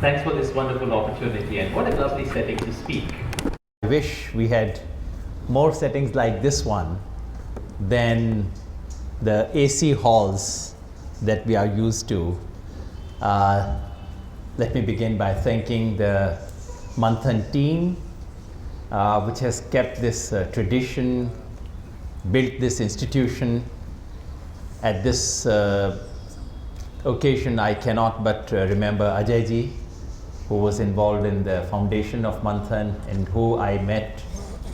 Thanks for this wonderful opportunity, and what a lovely setting to speak. I wish we had more settings like this one than the AC halls that we are used to. Let me begin by thanking the Manthan team, which has kept this tradition, built this institution. At this occasion, I cannot but remember Ajay ji, who was involved in the foundation of Manthan and who I met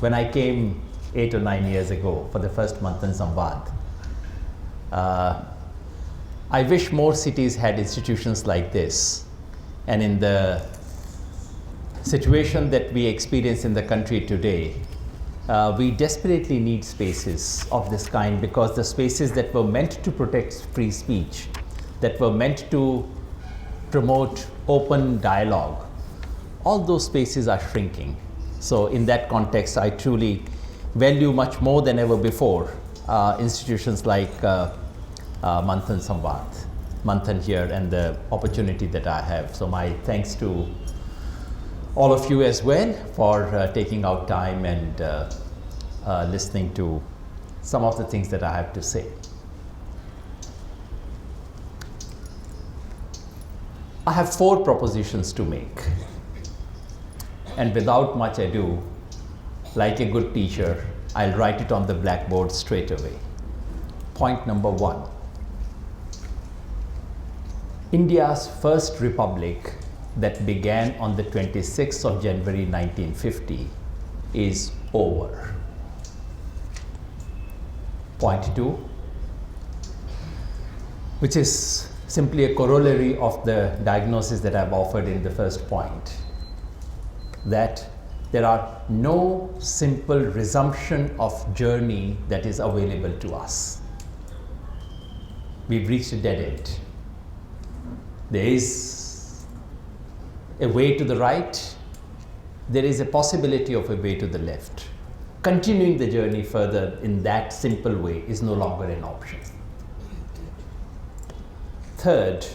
when I came 8 or 9 years ago for the first Manthan Samvad. I wish more cities had institutions like this, and in the situation that we experience in the country today, we desperately need spaces of this kind, because the spaces that were meant to protect free speech, that were meant to promote open dialogue, all those spaces are shrinking. So in that context, I truly value much more than ever before institutions like Manthan Samvad, Manthan here, and the opportunity that I have. So my thanks to all of you as well for taking out time and listening to some of the things that I have to say. I have 4 propositions to make, and without much ado, like a good teacher, I'll write it on the blackboard straight away. Point number 1. India's first republic that began on the 26th of January 1950 is over. Point 2, which is simply a corollary of the diagnosis that I've offered in the first point, that there are no simple resumption of journey that is available to us. We've reached a dead end. There is a way to the right, there is a possibility of a way to the left. Continuing the journey further in that simple way is no longer an option. Third,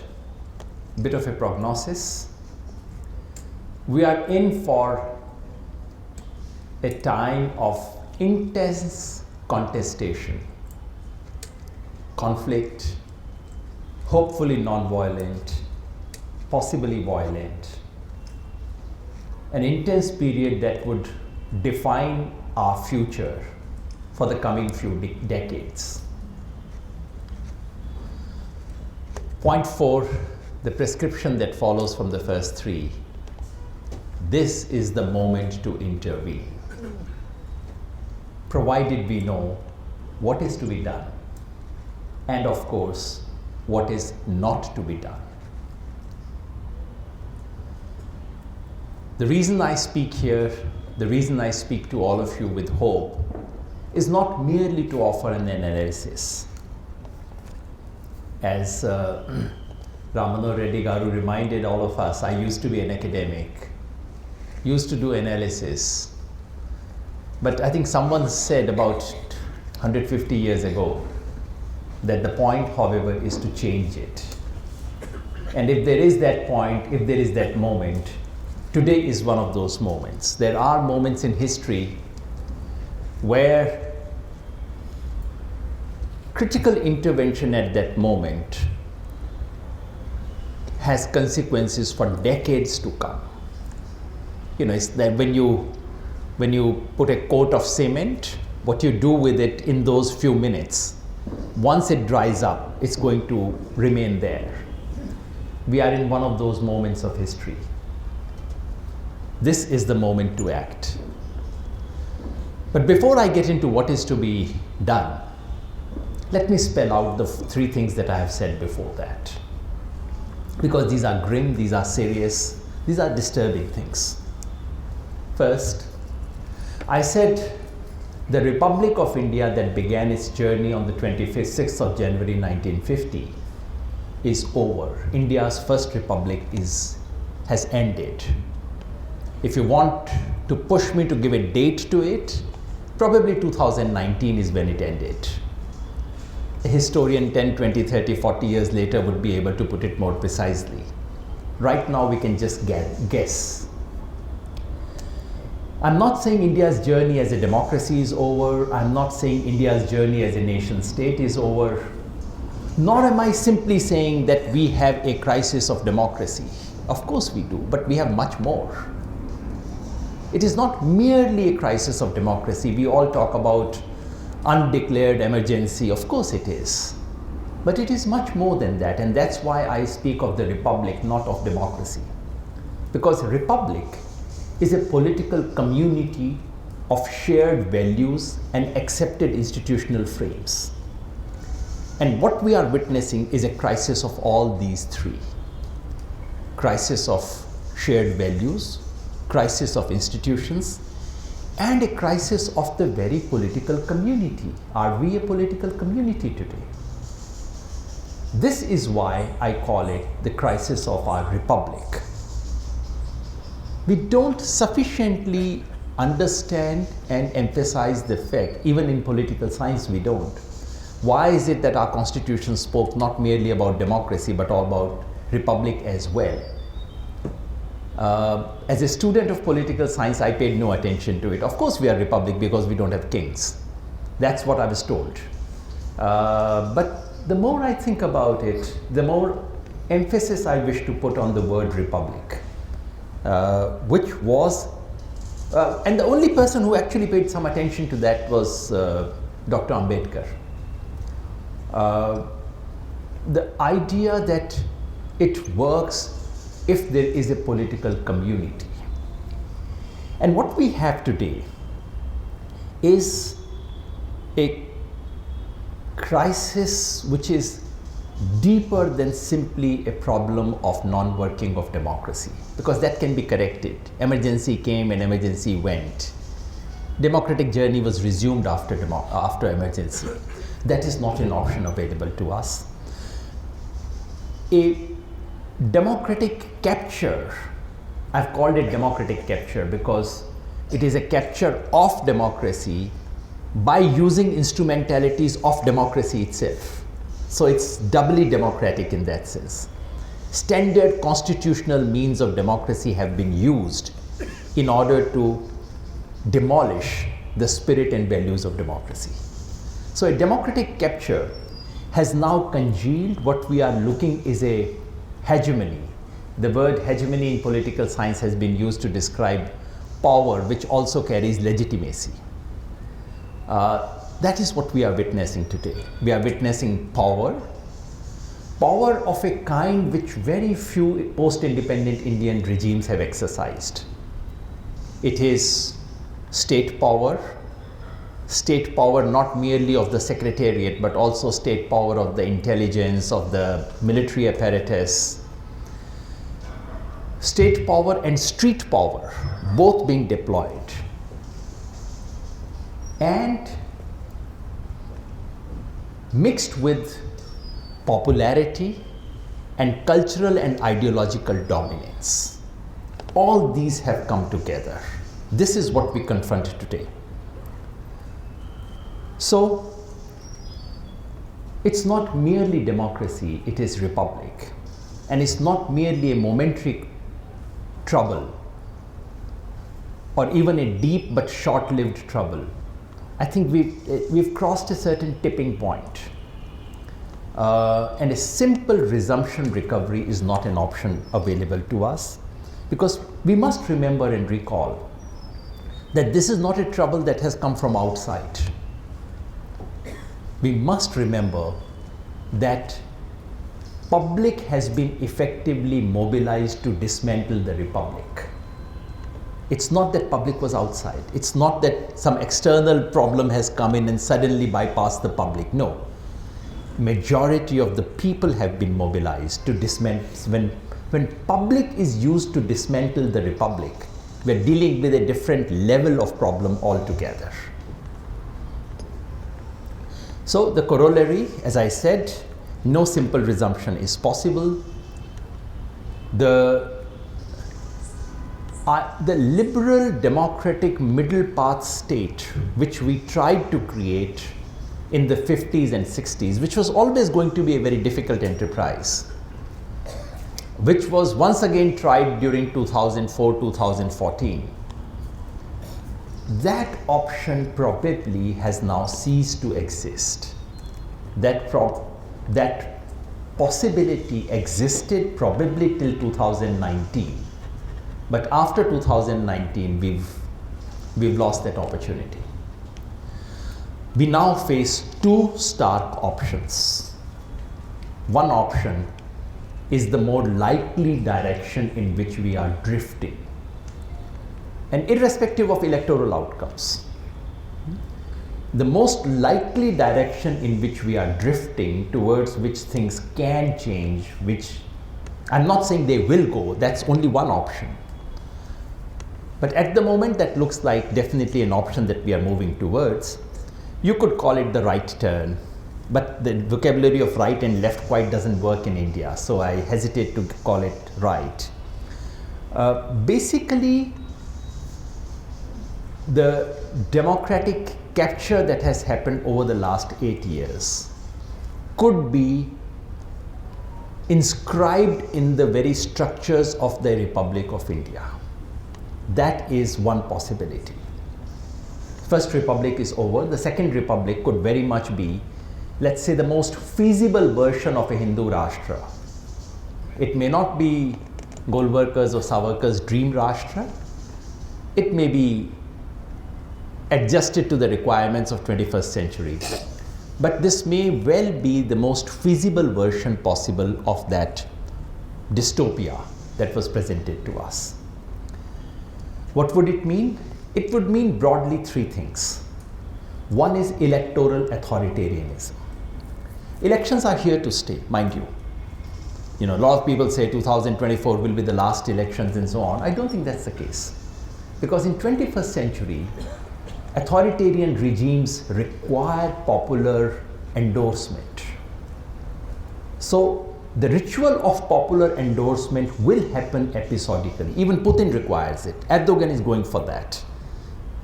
bit of a prognosis. We are in for a time of intense contestation, conflict, hopefully non-violent, possibly violent. An intense period that would define our future for the coming few decades. Point 4, the prescription that follows from the first 3. This is the moment to intervene, provided we know what is to be done, and of course, what is not to be done. The reason I speak here, the reason I speak to all of you with hope, is not merely to offer an analysis. As Ramano Reddy Garu reminded all of us, I used to be an academic, used to do analysis. But I think someone said about 150 years ago that the point, however, is to change it. And if there is that point, if there is that moment, today is one of those moments. There are moments in history where critical intervention at that moment has consequences for decades to come. You know, it's that when you put a coat of cement, what you do with it in those few minutes, once it dries up, it's going to remain there. We are in one of those moments of history. This is the moment to act. But before I get into what is to be done, let me spell out the 3 things that I have said before that. Because these are grim, these are serious, these are disturbing things. First, I said the Republic of India that began its journey on the 26th of January 1950 is over. India's first republic has ended. If you want to push me to give a date to it, probably 2019 is when it ended. A historian 10, 20, 30, 40 years later would be able to put it more precisely. Right now we can just guess. I'm not saying India's journey as a democracy is over. I'm not saying India's journey as a nation state is over. Nor am I simply saying that we have a crisis of democracy. Of course we do, but we have much more. It is not merely a crisis of democracy. We all talk about undeclared emergency. Of course it is. But it is much more than that, and that's why I speak of the republic, not of democracy. Because republic is a political community of shared values and accepted institutional frames. And what we are witnessing is a crisis of all these three. Crisis of shared values, crisis of institutions, and a crisis of the very political community. Are we a political community today? This is why I call it the crisis of our republic. We don't sufficiently understand and emphasize the fact, even in political science we don't. Why is it that our constitution spoke not merely about democracy but about republic as well? As a student of political science, I paid no attention to it. Of course we are republic because we don't have kings. That's what I was told. But the more I think about it, the more emphasis I wish to put on the word republic, which was, and the only person who actually paid some attention to that was Dr. Ambedkar. The idea that it works if there is a political community. And what we have today is a crisis which is deeper than simply a problem of non-working of democracy, because that can be corrected. Emergency came and emergency went. Democratic journey was resumed after emergency. That is not an option available to us. A democratic capture, I've called it democratic capture because it is a capture of democracy by using instrumentalities of democracy itself. So it's doubly democratic in that sense. Standard constitutional means of democracy have been used in order to demolish the spirit and values of democracy. So a democratic capture has now congealed. What we are looking is a hegemony. The word hegemony in political science has been used to describe power, which also carries legitimacy. That is what we are witnessing today. We are witnessing power of a kind which very few post-independent Indian regimes have exercised. It is state power not merely of the secretariat, but also state power of the intelligence, of the military apparatus. State power and street power, both being deployed. And mixed with popularity and cultural and ideological dominance. All these have come together. This is what we confront today. So, it's not merely democracy, it is republic. And it's not merely a momentary trouble or even a deep but short-lived trouble. I think we've crossed a certain tipping point. And a simple resumption recovery is not an option available to us, because we must remember and recall that this is not a trouble that has come from outside. We must remember that public has been effectively mobilized to dismantle the republic. It's not that public was outside. It's not that some external problem has come in and suddenly bypassed the public. No. Majority of the people have been mobilized to dismantle. When public is used to dismantle the republic, we're dealing with a different level of problem altogether. So the corollary, as I said, no simple resumption is possible. The liberal democratic middle path state which we tried to create in the 50s and 60s, which was always going to be a very difficult enterprise, which was once again tried during 2004-2014, that option probably has now ceased to exist. That possibility existed probably till 2019, but after 2019 we've lost that opportunity. We now face two stark options. One option is the more likely direction in which we are drifting, and irrespective of electoral outcomes, the most likely direction in which we are drifting, towards which things can change, which I'm not saying they will go, that's only one option. But at the moment that looks like definitely an option that we are moving towards. You could call it the right turn, but the vocabulary of right and left quite doesn't work in India, so I hesitate to call it right. Basically, the democratic capture that has happened over the last 8 years could be inscribed in the very structures of the Republic of India. That is one possibility. First Republic is over. The Second Republic could very much be, let's say, the most feasible version of a Hindu Rashtra. It may not be Golwarkar's or Savarkar's dream Rashtra. It may be adjusted to the requirements of 21st century. But this may well be the most feasible version possible of that dystopia that was presented to us. What would it mean? It would mean broadly three things. One is electoral authoritarianism. Elections are here to stay, mind you. You know, a lot of people say 2024 will be the last elections and so on. I don't think that's the case. Because in 21st century, authoritarian regimes require popular endorsement. So the ritual of popular endorsement will happen episodically. Even Putin requires it. Erdogan is going for that.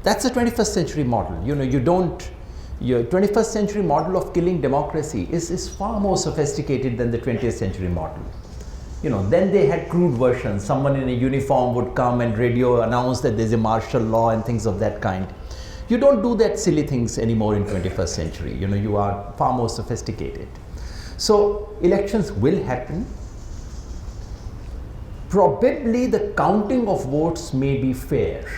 That's the 21st century model. You know, your 21st century model of killing democracy is far more sophisticated than the 20th century model. You know, then they had crude versions. Someone in a uniform would come and radio announce that there's a martial law and things of that kind. You don't do that silly things anymore in 21st century. You know, you are far more sophisticated. So elections will happen. Probably the counting of votes may be fair,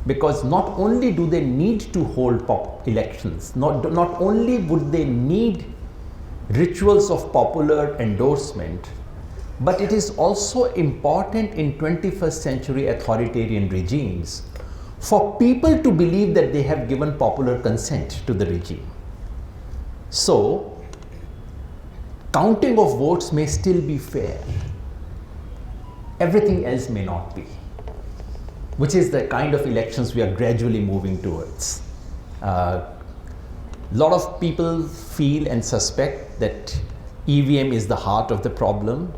because not only do they need to hold elections, not only would they need rituals of popular endorsement, but it is also important in 21st century authoritarian regimes for people to believe that they have given popular consent to the regime. So, counting of votes may still be fair. Everything else may not be, which is the kind of elections we are gradually moving towards. A lot of people feel and suspect that EVM is the heart of the problem,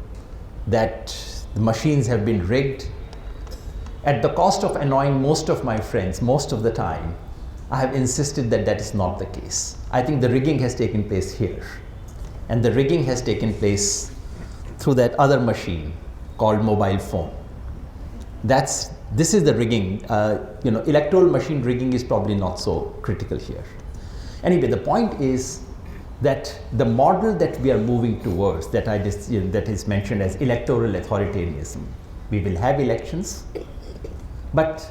that the machines have been rigged. At the cost of annoying most of my friends, most of the time, I have insisted that that is not the case. I think the rigging has taken place here, and the rigging has taken place through that other machine called mobile phone. This is the rigging. You know, electoral machine rigging is probably not so critical here. Anyway, the point is that the model that we are moving towards, that is mentioned as electoral authoritarianism, we will have elections, but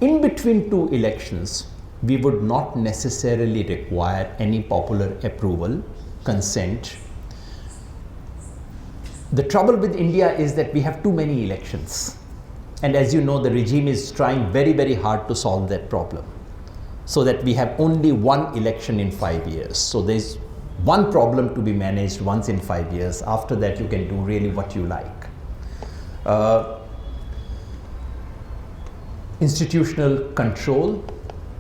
in between two elections, we would not necessarily require any popular approval, consent. The trouble with India is that we have too many elections. And as you know, the regime is trying very, very hard to solve that problem, so that we have only one election in 5 years. So there's one problem to be managed once in 5 years. After that, you can do really what you like. Institutional control,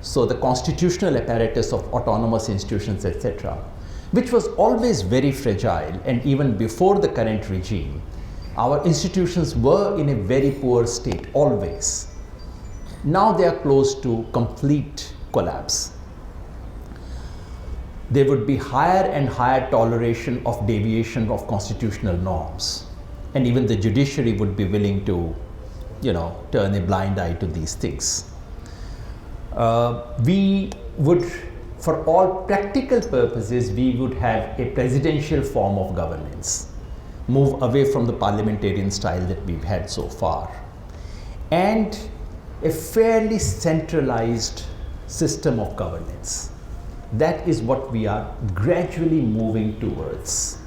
so the constitutional apparatus of autonomous institutions, etc., which was always very fragile, and even before the current regime, our institutions were in a very poor state, always. Now they are close to complete collapse. There would be higher and higher toleration of deviation of constitutional norms. and even the judiciary would be willing to, turn a blind eye to these things. We would, for all practical purposes, we would have a presidential form of governance, move away from the parliamentarian style that we've had so far, and a fairly centralized system of governance. That is what we are gradually moving towards.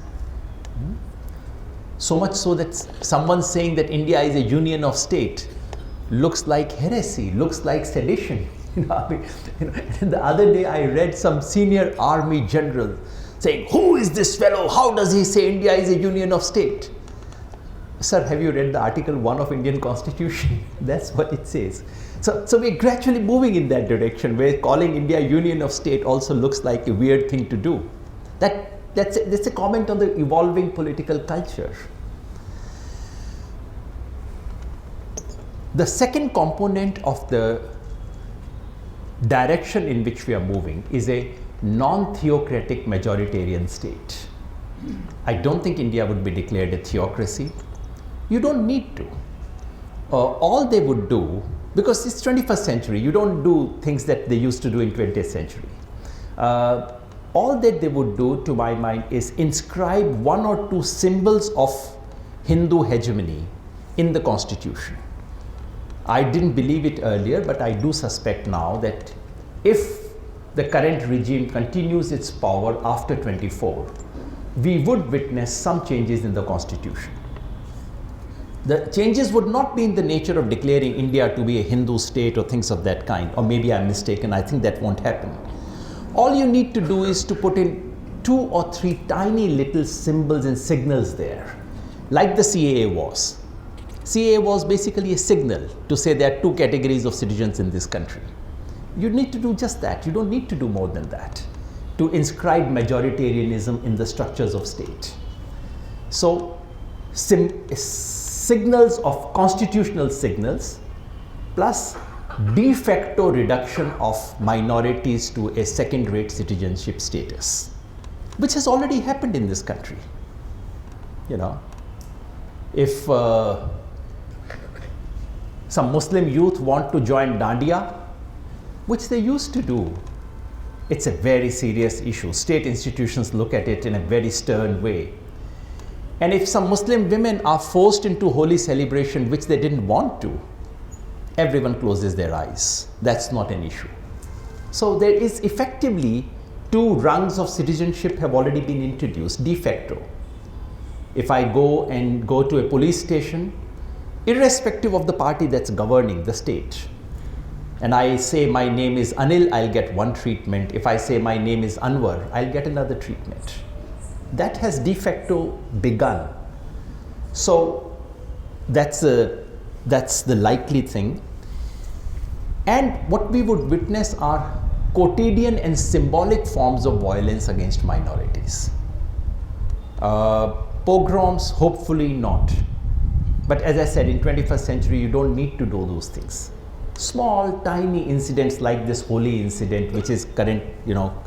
So much so that someone saying that India is a union of state looks like heresy, looks like sedition. The other day I read some senior army general saying, "Who is this fellow? How does he say India is a union of state?" Sir, have you read the Article 1 of Indian Constitution? That's what it says. So we're gradually moving in that direction, where calling India a union of state also looks like a weird thing to do. That's a comment on the evolving political culture. The second component of the direction in which we are moving is a non-theocratic majoritarian state. I don't think India would be declared a theocracy. You don't need to. All they would do, because it's 21st century, you don't do things that they used to do in 20th century. All that they would do, to my mind, is inscribe one or two symbols of Hindu hegemony in the constitution. I didn't believe it earlier, but I do suspect now that if the current regime continues its power after 24, we would witness some changes in the constitution. The changes would not be in the nature of declaring India to be a Hindu state or things of that kind, or maybe I'm mistaken. I think that won't happen. All you need to do is to put in 2 or 3 tiny little symbols and signals there, like the CAA was. CAA was basically a signal to say there are 2 categories of citizens in this country. You need to do just that. You don't need to do more than that to inscribe majoritarianism in the structures of state. So signals of constitutional signals plus de facto reduction of minorities to a second-rate citizenship status, which has already happened in this country. If some Muslim youth want to join Dandiya, which they used to do, it's a very serious issue. State institutions look at it in a very stern way. And if some Muslim women are forced into holy celebration, which they didn't want to, everyone closes their eyes. That's not an issue. So there is effectively 2 rungs of citizenship have already been introduced de facto. If I go to a police station, irrespective of the party that's governing the state, and I say my name is Anil, I'll get one treatment. If I say my name is Anwar, I'll get another treatment. That has de facto begun. So that's the likely thing. And what we would witness are quotidian and symbolic forms of violence against minorities. Pogroms, hopefully not. But as I said, in 21st century, you don't need to do those things. Small, tiny incidents like this holy incident, which is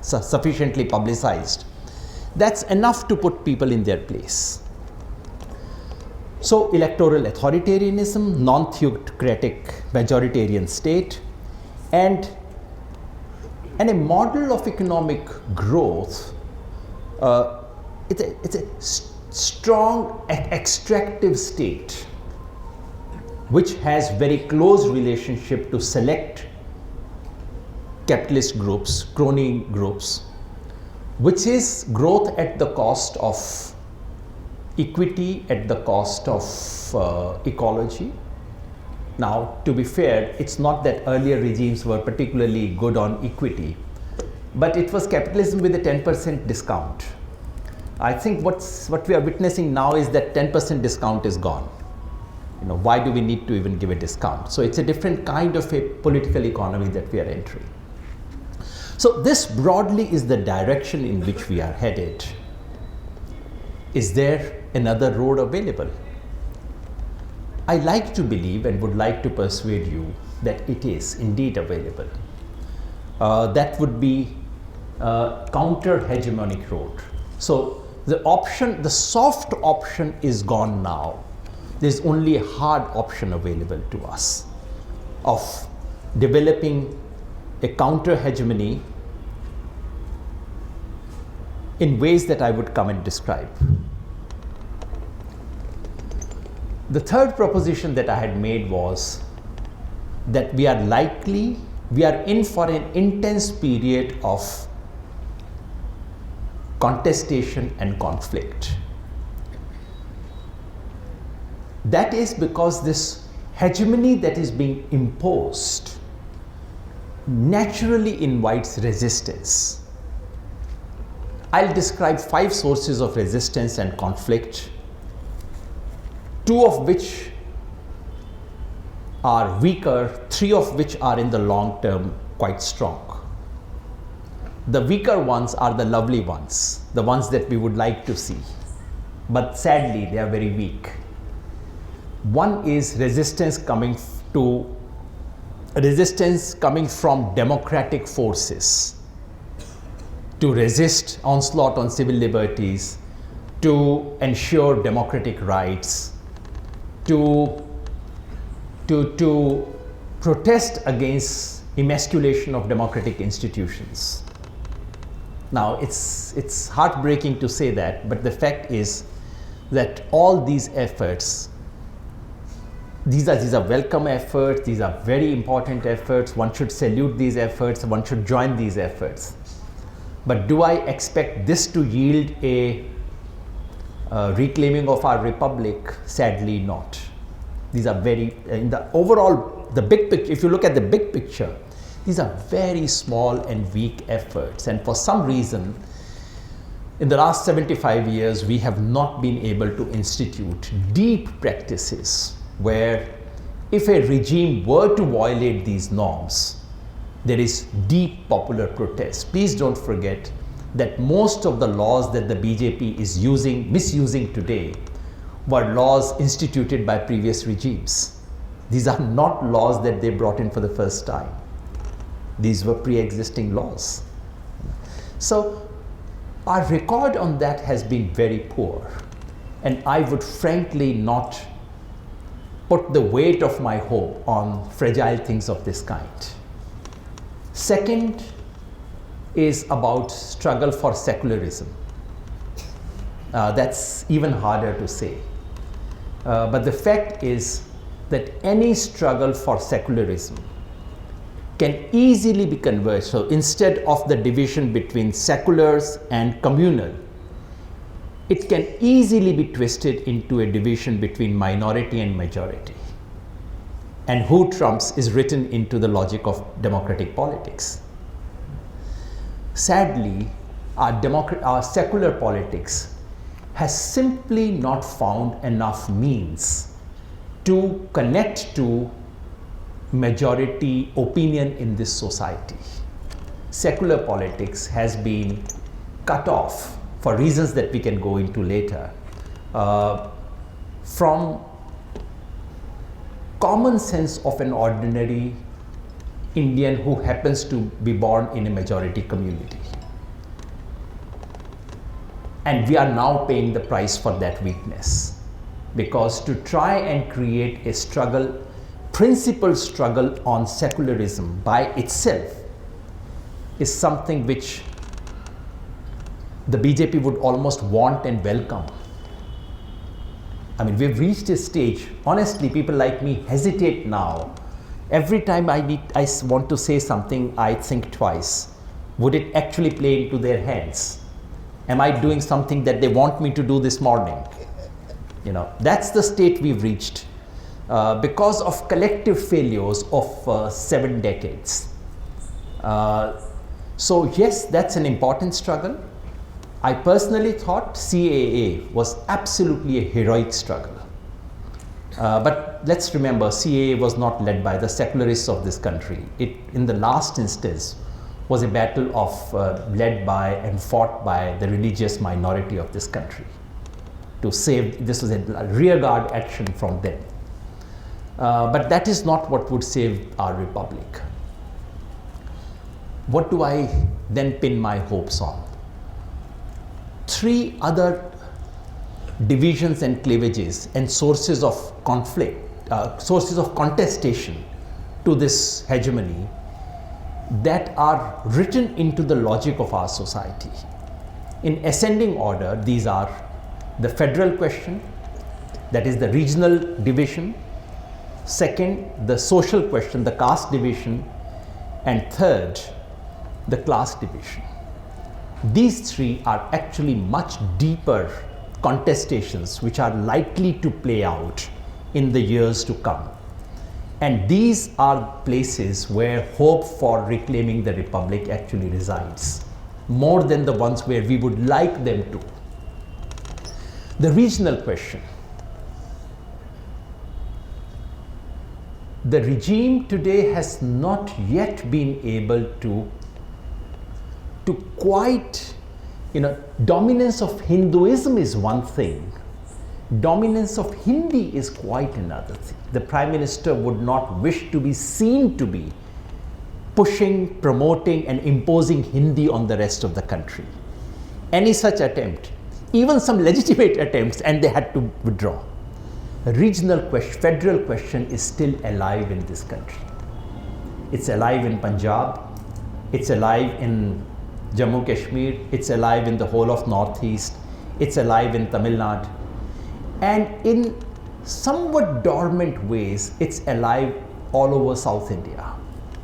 sufficiently publicized, that's enough to put people in their place. So electoral authoritarianism, non-theocratic majoritarian state, and a model of economic growth. It's a strong extractive state which has very close relationship to select capitalist groups, crony groups, which is growth at the cost of equity, at the cost of ecology. Now, to be fair, it's not that earlier regimes were particularly good on equity, but it was capitalism with a 10% discount. I think what we are witnessing now is that 10% discount is gone. Why do we need to even give a discount? So it's a different kind of a political economy that we are entering. So this broadly is the direction in which we are headed. Is there another road available? I like to believe and would like to persuade you that it is indeed available. That would be counter-hegemonic road. So the soft option is gone now. there's only a hard option available to us of developing a counter hegemony in ways that I would come and describe. The third proposition that I had made was that we are in for an intense period of contestation and conflict. That is because this hegemony that is being imposed naturally invites resistance. I'll describe 5 sources of resistance and conflict, 2 of which are weaker, 3 of which are in the long term quite strong. The weaker ones are the lovely ones, the ones that we would like to see, but sadly they are very weak. One is resistance coming from democratic forces to resist onslaught on civil liberties, to ensure democratic rights, to protest against emasculation of democratic institutions. Now, it's heartbreaking to say that, but the fact is that all these efforts, these are welcome efforts, these are very important efforts, one should salute these efforts, one should join these efforts. But do I expect this to yield a reclaiming of our republic? Sadly not. These are very, in the overall, the big picture, if you look at the big picture, these are very small and weak efforts, and for some reason in the last 75 years we have not been able to institute deep practices where if a regime were to violate these norms, there is deep popular protest. Please don't forget that most of the laws that the BJP is misusing today were laws instituted by previous regimes. These are not laws that they brought in for the first time. These were pre-existing laws. So our record on that has been very poor, and I would frankly not put the weight of my hope on fragile things of this kind. Second is about struggle for secularism. That's even harder to say. But the fact is that any struggle for secularism can easily be converged. So instead of the division between seculars and communal, it can easily be twisted into a division between minority and majority. And who trumps is written into the logic of democratic politics. Sadly, our secular politics has simply not found enough means to connect to majority opinion in this society. Secular politics has been cut off for reasons that we can go into later from common sense of an ordinary Indian who happens to be born in a majority community. And we are now paying the price for that weakness, because to try and create a struggle, principled struggle on secularism by itself is something which the BJP would almost want and welcome. I mean, we've reached a stage, honestly, people like me hesitate now. Every time I want to say something, I think twice. Would it actually play into their hands? Am I doing something that they want me to do this morning? You know, that's the state we've reached because of collective failures of 7 decades. So yes, that's an important struggle. I personally thought CAA was absolutely a heroic struggle. But let's remember, CAA was not led by the secularists of this country. It, in the last instance, was a battle led by and fought by the religious minority of this country to save. This was a rearguard action from them. But that is not what would save our republic. What do I then pin my hopes on? 3 other divisions and cleavages and sources of conflict, sources of contestation to this hegemony that are written into the logic of our society. In ascending order, these are the federal question, that is the regional division. Second, the social question, the caste division. And third, the class division. These three are actually much deeper contestations which are likely to play out in the years to come. And these are places where hope for reclaiming the republic actually resides, more than the ones where we would like them to. The regional question. The regime today has not yet been able to quite, dominance of Hinduism is one thing. Dominance of Hindi is quite another thing. The Prime Minister would not wish to be seen to be pushing, promoting and imposing Hindi on the rest of the country. Any such attempt, even some legitimate attempts, and they had to withdraw. A regional question, federal question is still alive in this country. It's alive in Punjab, it's alive in Jammu Kashmir, it's alive in the whole of Northeast, it's alive in Tamil Nadu. And in somewhat dormant ways, it's alive all over South India.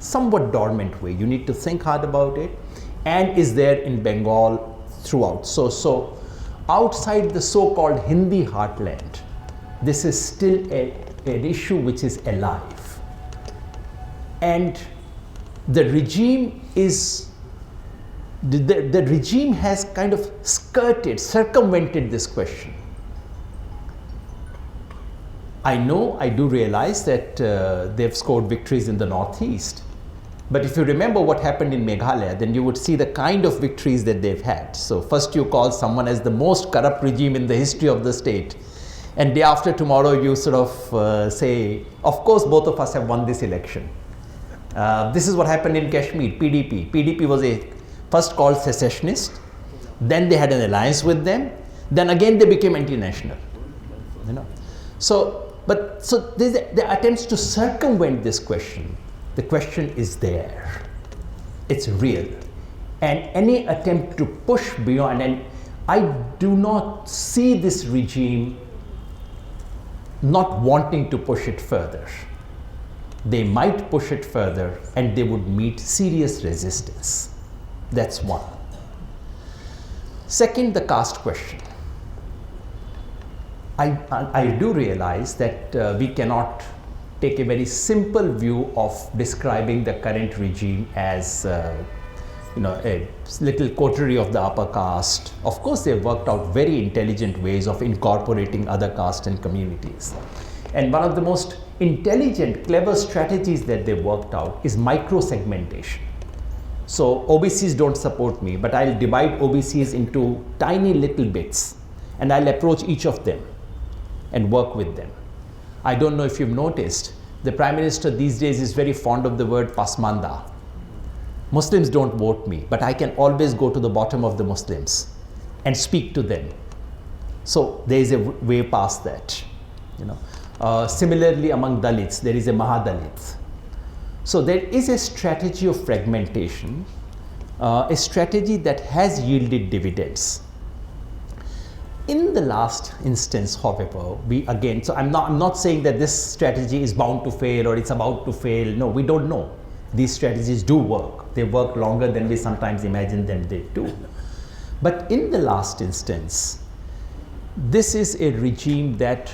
Somewhat dormant way, you need to think hard about it, and is there in Bengal throughout. So outside the so-called Hindi heartland, this is still an issue which is alive. And the regime is, the regime has kind of circumvented this question. I do realize that they've scored victories in the Northeast. But if you remember what happened in Meghalaya, then you would see the kind of victories that they've had. So first you call someone as the most corrupt regime in the history of the state. And day after tomorrow you sort of say, of course both of us have won this election. This is what happened in Kashmir, PDP. PDP was first called secessionist, then they had an alliance with them, then again they became anti-national. So the attempts to circumvent this question, the question is there, it's real. And any attempt to push beyond, and I do not see this regime not wanting to push it further. They might push it further and they would meet serious resistance. That's one. Second, the caste question. I do realize that we cannot take a very simple view of describing the current regime as a little coterie of the upper caste. Of course, they've worked out very intelligent ways of incorporating other castes and communities. And one of the most intelligent, clever strategies that they've worked out is micro-segmentation. So OBCs don't support me, but I'll divide OBCs into tiny little bits and I'll approach each of them and work with them. I don't know if you've noticed, the Prime Minister these days is very fond of the word pasmanda. Muslims don't vote me, but I can always go to the bottom of the Muslims and speak to them. So there is a way past that. Similarly, among Dalits, there is a Mahadalit. So there is a strategy of fragmentation, a strategy that has yielded dividends. In the last instance, however, so I'm not saying that this strategy is bound to fail or it's about to fail. No, we don't know. These strategies do work. They work longer than we sometimes imagine them they do. But in the last instance, this is a regime that,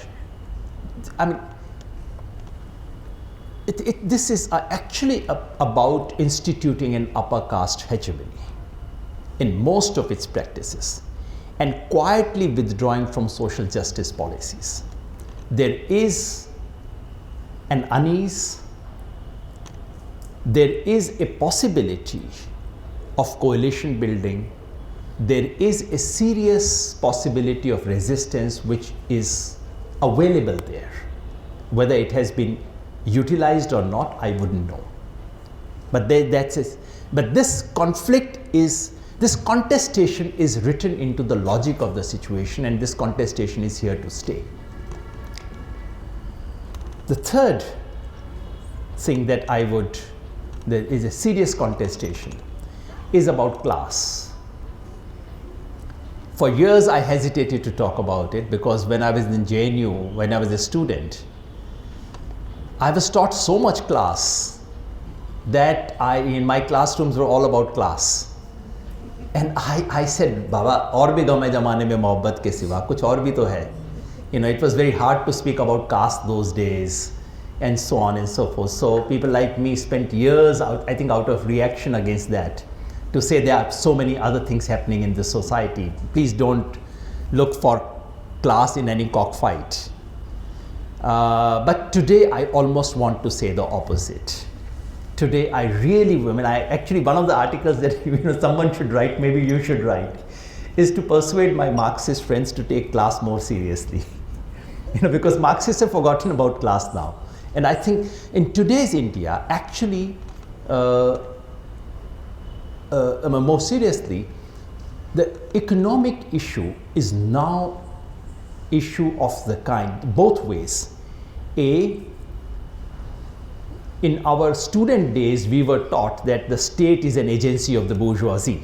this is actually about instituting an upper caste hegemony in most of its practices and quietly withdrawing from social justice policies. There is an unease, there is a possibility of coalition building, there is a serious possibility of resistance which is available there. Whether it has been utilized or not, I wouldn't know. But that's it. But this conflict is This contestation is written into the logic of the situation, and this contestation is here to stay. The third thing that there is a serious contestation, is about class. For years I hesitated to talk about it, because when I was in JNU, when I was a student, I was taught so much class that in my classrooms were all about class. And I said, Baba, और भी गम है ज़माने में मोहब्बत के सिवा, कुछ और भी तो है. It was very hard to speak about caste those days, and so on and so forth. So people like me spent years out of reaction against that, to say there are so many other things happening in this society. Please don't look for class in any cockfight. But today I almost want to say the opposite. Today I really, one of the articles that someone should write, maybe you should write, is to persuade my Marxist friends to take class more seriously. Because Marxists have forgotten about class now. And I think in today's India, actually, more seriously, the economic issue is now issue of the kind, both ways. In our student days, we were taught that the state is an agency of the bourgeoisie.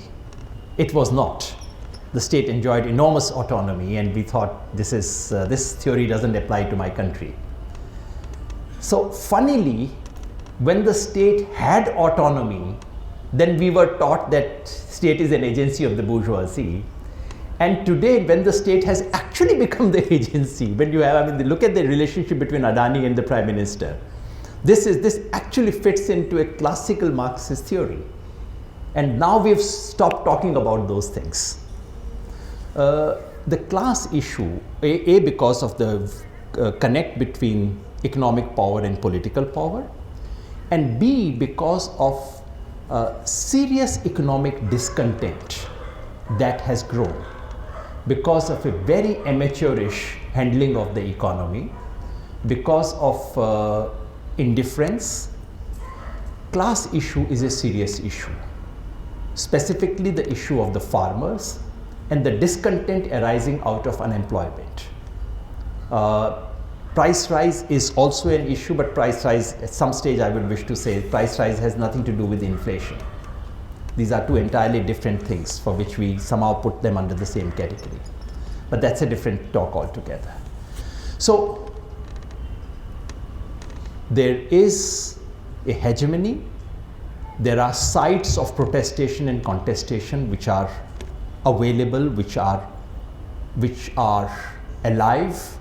It was not. The state enjoyed enormous autonomy, and we thought this theory doesn't apply to my country. So funnily, when the state had autonomy, then we were taught that state is an agency of the bourgeoisie. And today, when the state has actually become the agency, when you have, look at the relationship between Adani and the Prime Minister. This actually fits into a classical Marxist theory. And now we've stopped talking about those things. The class issue, because of the connect between economic power and political power, and B, because of serious economic discontent that has grown because of a very amateurish handling of the economy, because of indifference. Class issue is a serious issue, specifically the issue of the farmers and the discontent arising out of unemployment. Price rise is also an issue, but price rise, at some stage I would wish to say, price rise has nothing to do with inflation. These are two entirely different things for which we somehow put them under the same category. But that's a different talk altogether. So there is a hegemony. There are sites of protestation and contestation which are available, which are alive,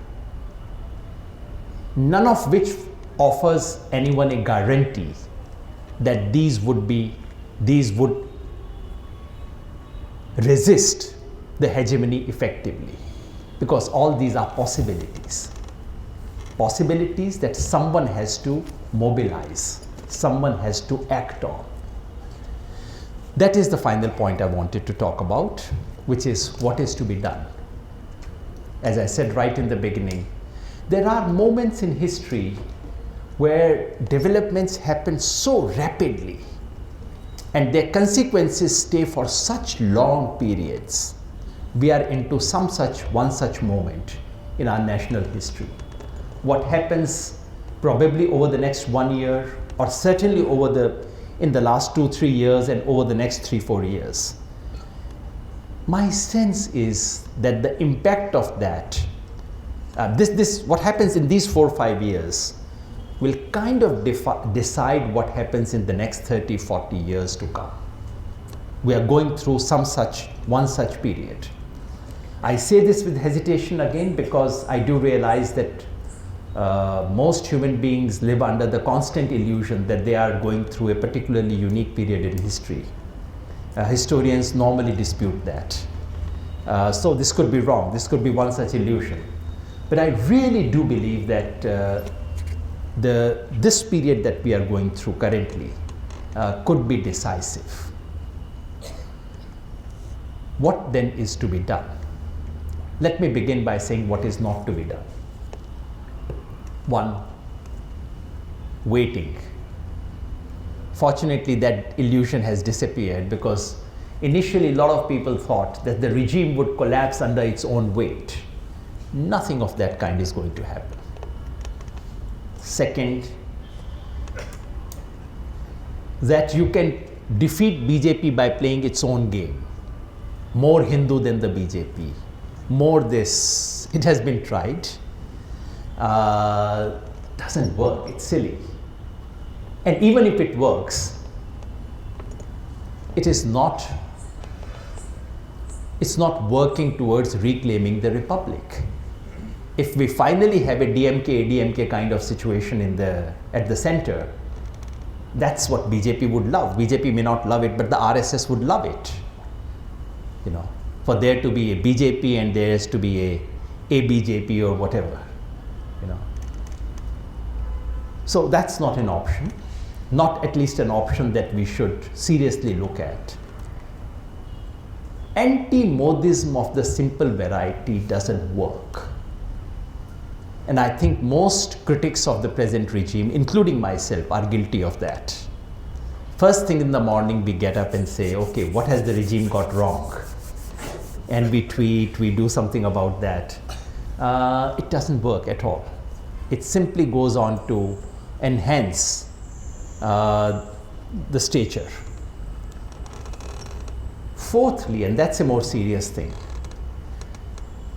none of which offers anyone a guarantee that these would resist the hegemony effectively, because all these are possibilities that someone has to mobilize, someone has to act on. That is the final point I wanted to talk about, which is what is to be done. As I said right in the beginning, there are moments in history where developments happen so rapidly and their consequences stay for such long periods. We are into one such moment in our national history. What happens probably over the next 1 year, or certainly in the last 2-3 years and over the next 3-4 years. My sense is that the impact of that, what happens in these 4-5 years will kind of decide what happens in the next 30-40 years to come. We are going through one such period. I say this with hesitation again because I do realize that most human beings live under the constant illusion that they are going through a particularly unique period in history. Historians normally dispute that. So this could be wrong, this could be one such illusion. But I really do believe that this period that we are going through currently could be decisive. What then is to be done? Let me begin by saying what is not to be done. 1, waiting. Fortunately, that illusion has disappeared because Initially, a lot of people thought that the regime would collapse under its own weight. Nothing of that kind is going to happen. Second, that you can defeat BJP by playing its own game. More Hindu than the BJP, more this. It has been tried. Doesn't work, it's silly. And even if it works, it's not working towards reclaiming the republic. If we finally have a DMK kind of situation at the center, that's what BJP would love. BJP may not love it, but the RSS would love it. You know, for there to be a BJP and there is to be a BJP or whatever. You know, so that's not an option. Not at least an option that we should seriously look at. Anti-Modism of the simple variety doesn't work. And I think most critics of the present regime, including myself, are guilty of that. First thing in the morning, we get up and say, okay, what has the regime got wrong? And we tweet, we do something about that. It doesn't work at all. It simply goes on to enhance the stature. Fourthly, and that's a more serious thing,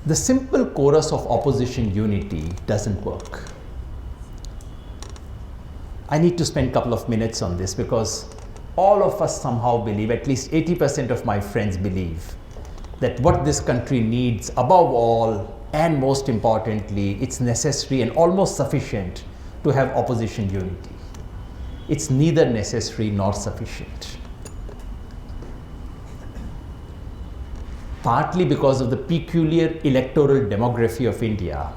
the simple chorus of opposition unity doesn't work. I need to spend a couple of minutes on this because all of us somehow believe, at least 80% of my friends believe, that what this country needs above all and most importantly, it's necessary and almost sufficient to have opposition unity. It's neither necessary nor sufficient. Partly because of the peculiar electoral demography of India.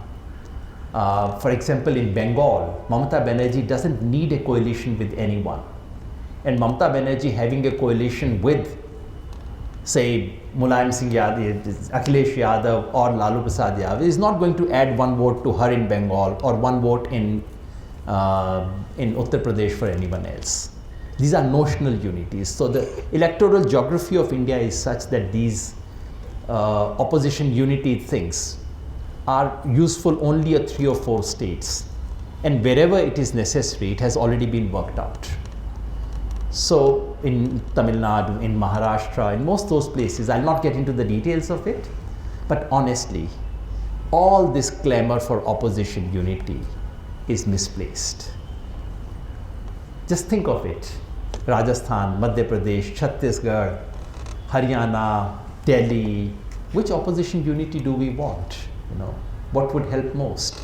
For example, in Bengal, Mamata Banerjee doesn't need a coalition with anyone. And Mamata Banerjee having a coalition with, say, Mulayam Singh Yadav, Akhilesh Yadav or Lalu Prasad Yadav is not going to add one vote to her in Bengal or one vote in Uttar Pradesh for anyone else. These are notional unities. So the electoral geography of India is such that these opposition unity things are useful only at 3 or 4 states, and wherever it is necessary, it has already been worked out. So in Tamil Nadu, in Maharashtra, in most those places, I'll not get into the details of it, but honestly, all this clamor for opposition unity is misplaced. Just think of it. Rajasthan, Madhya Pradesh, Chhattisgarh, Haryana, Delhi, which opposition unity do we want? You know, what would help most?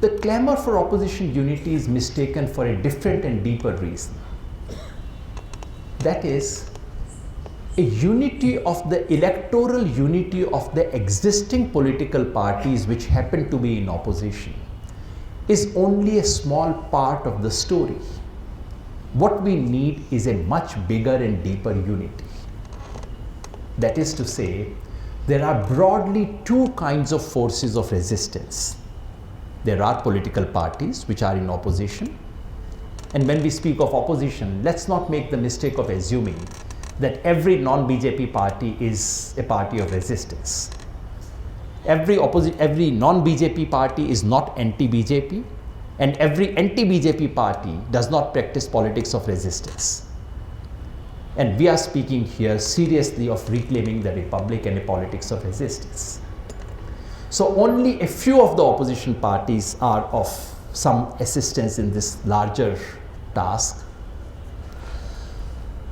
The clamor for opposition unity is mistaken for a different and deeper reason. That is, a unity of the electoral unity of the existing political parties which happen to be in opposition is only a small part of the story. What we need is a much bigger and deeper unity. That is to say, there are broadly 2 kinds of forces of resistance. There are political parties which are in opposition. And when we speak of opposition, let's not make the mistake of assuming that every non-BJP party is a party of resistance. Every non-BJP party is not anti-BJP, and every anti-BJP party does not practice politics of resistance. And we are speaking here seriously of reclaiming the republic and a politics of resistance. So only a few of the opposition parties are of some assistance in this larger task.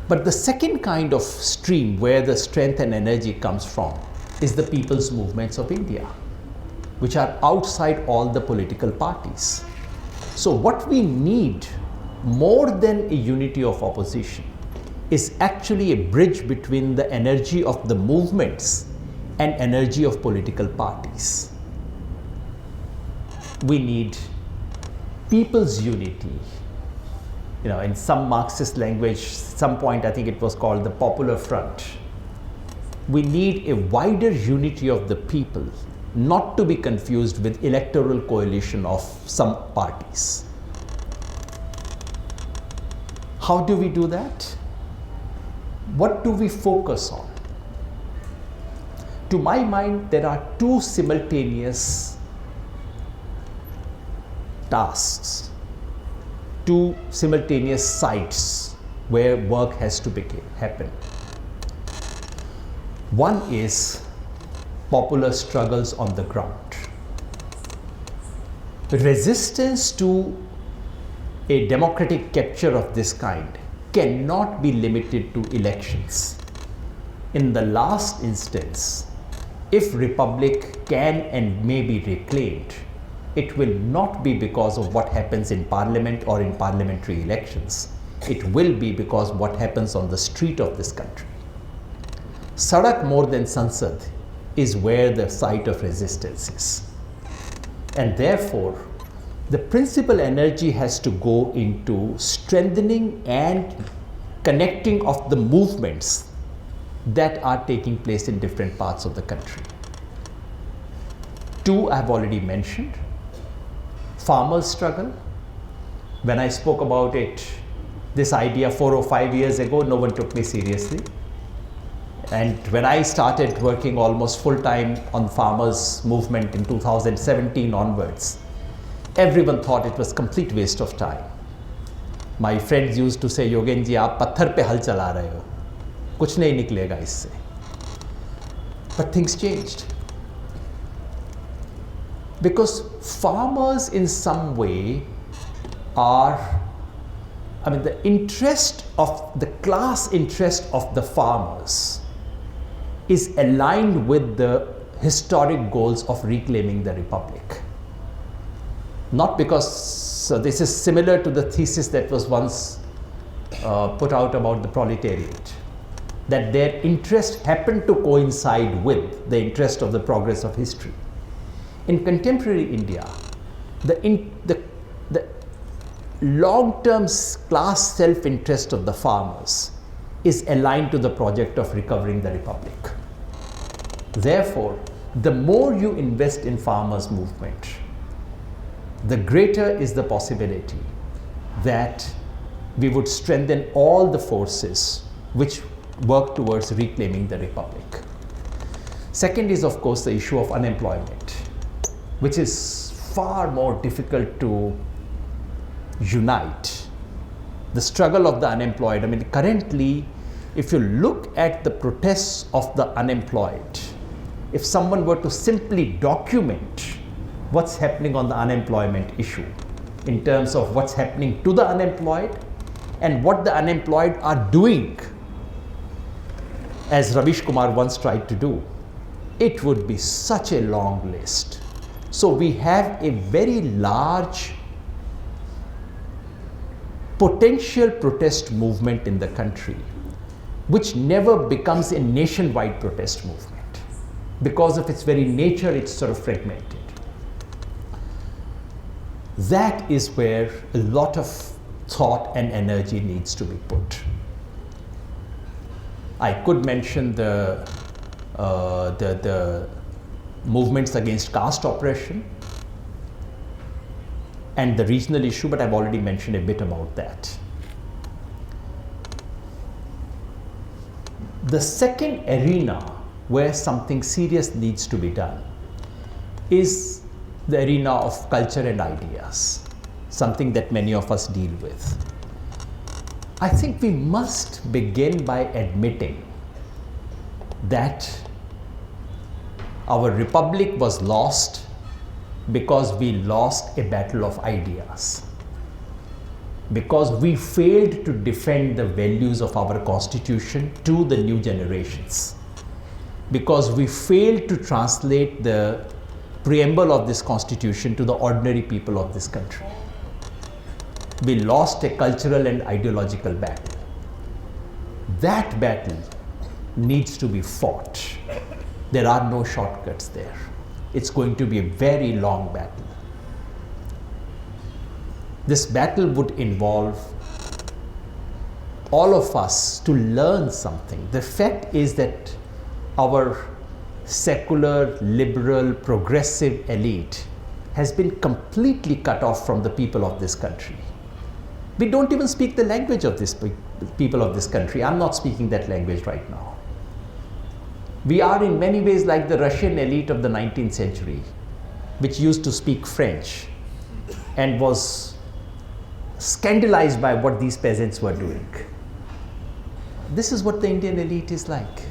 But the second kind of stream where the strength and energy comes from is the people's movements of India, which are outside all the political parties. So what we need more than a unity of opposition is actually a bridge between the energy of the movements and energy of political parties. We need people's unity. You know, in some Marxist language, some point I think it was called the Popular Front. We need a wider unity of the people, not to be confused with electoral coalition of some parties. How do we do that? What do we focus on? To my mind, there are two simultaneous tasks, two simultaneous sites where work has to happen. One is popular struggles on the ground. Resistance to a democratic capture of this kind cannot be limited to elections. In the last instance, if republic can and may be reclaimed, it will not be because of what happens in parliament or in parliamentary elections. It will be because what happens on the street of this country. Sadak more than Sansad is where the site of resistance is. And therefore, the principal energy has to go into strengthening and connecting of the movements that are taking place in different parts of the country. Two I have already mentioned. Farmers' struggle. When I spoke about it, this idea 4 or 5 years ago, no one took me seriously. And when I started working almost full-time on farmers' movement in 2017 onwards, everyone thought it was complete waste of time. My friends used to say, Yogendra ji, aap patthar pe hal chala rahe ho. Kuch nahi niklega isse. But things changed. Because farmers in some way are, the interest of the class interest of the farmers is aligned with the historic goals of reclaiming the republic. Not because this is similar to the thesis that was once put out about the proletariat, that their interest happened to coincide with the interest of the progress of history. In contemporary India, the long-term class self-interest of the farmers is aligned to the project of recovering the republic. Therefore, the more you invest in farmers' movement, the greater is the possibility that we would strengthen all the forces which work towards reclaiming the republic. Second is, of course, the issue of unemployment, which is far more difficult to unite. The struggle of the unemployed. Currently, if you look at the protests of the unemployed, if someone were to simply document what's happening on the unemployment issue in terms of what's happening to the unemployed and what the unemployed are doing, as Ravish Kumar once tried to do, it would be such a long list. So we have a very large potential protest movement in the country, which never becomes a nationwide protest movement. Because of its very nature, it's sort of fragmented. That is where a lot of thought and energy needs to be put. I could mention the movements against caste oppression and the regional issue, but I've already mentioned a bit about that. The second arena where something serious needs to be done is the arena of culture and ideas, something that many of us deal with. I think we must begin by admitting that our republic was lost because we lost a battle of ideas, because we failed to defend the values of our constitution to the new generations, because we failed to translate the preamble of this constitution to the ordinary people of this country. We lost a cultural and ideological battle. That battle needs to be fought. There are no shortcuts there. It's going to be a very long battle. This battle would involve all of us to learn something. The fact is that our secular, liberal, progressive elite has been completely cut off from the people of this country. We don't even speak the language of this people of this country. I'm not speaking that language right now. We are in many ways like the Russian elite of the 19th century, which used to speak French and was scandalized by what these peasants were doing. This is what the Indian elite is like.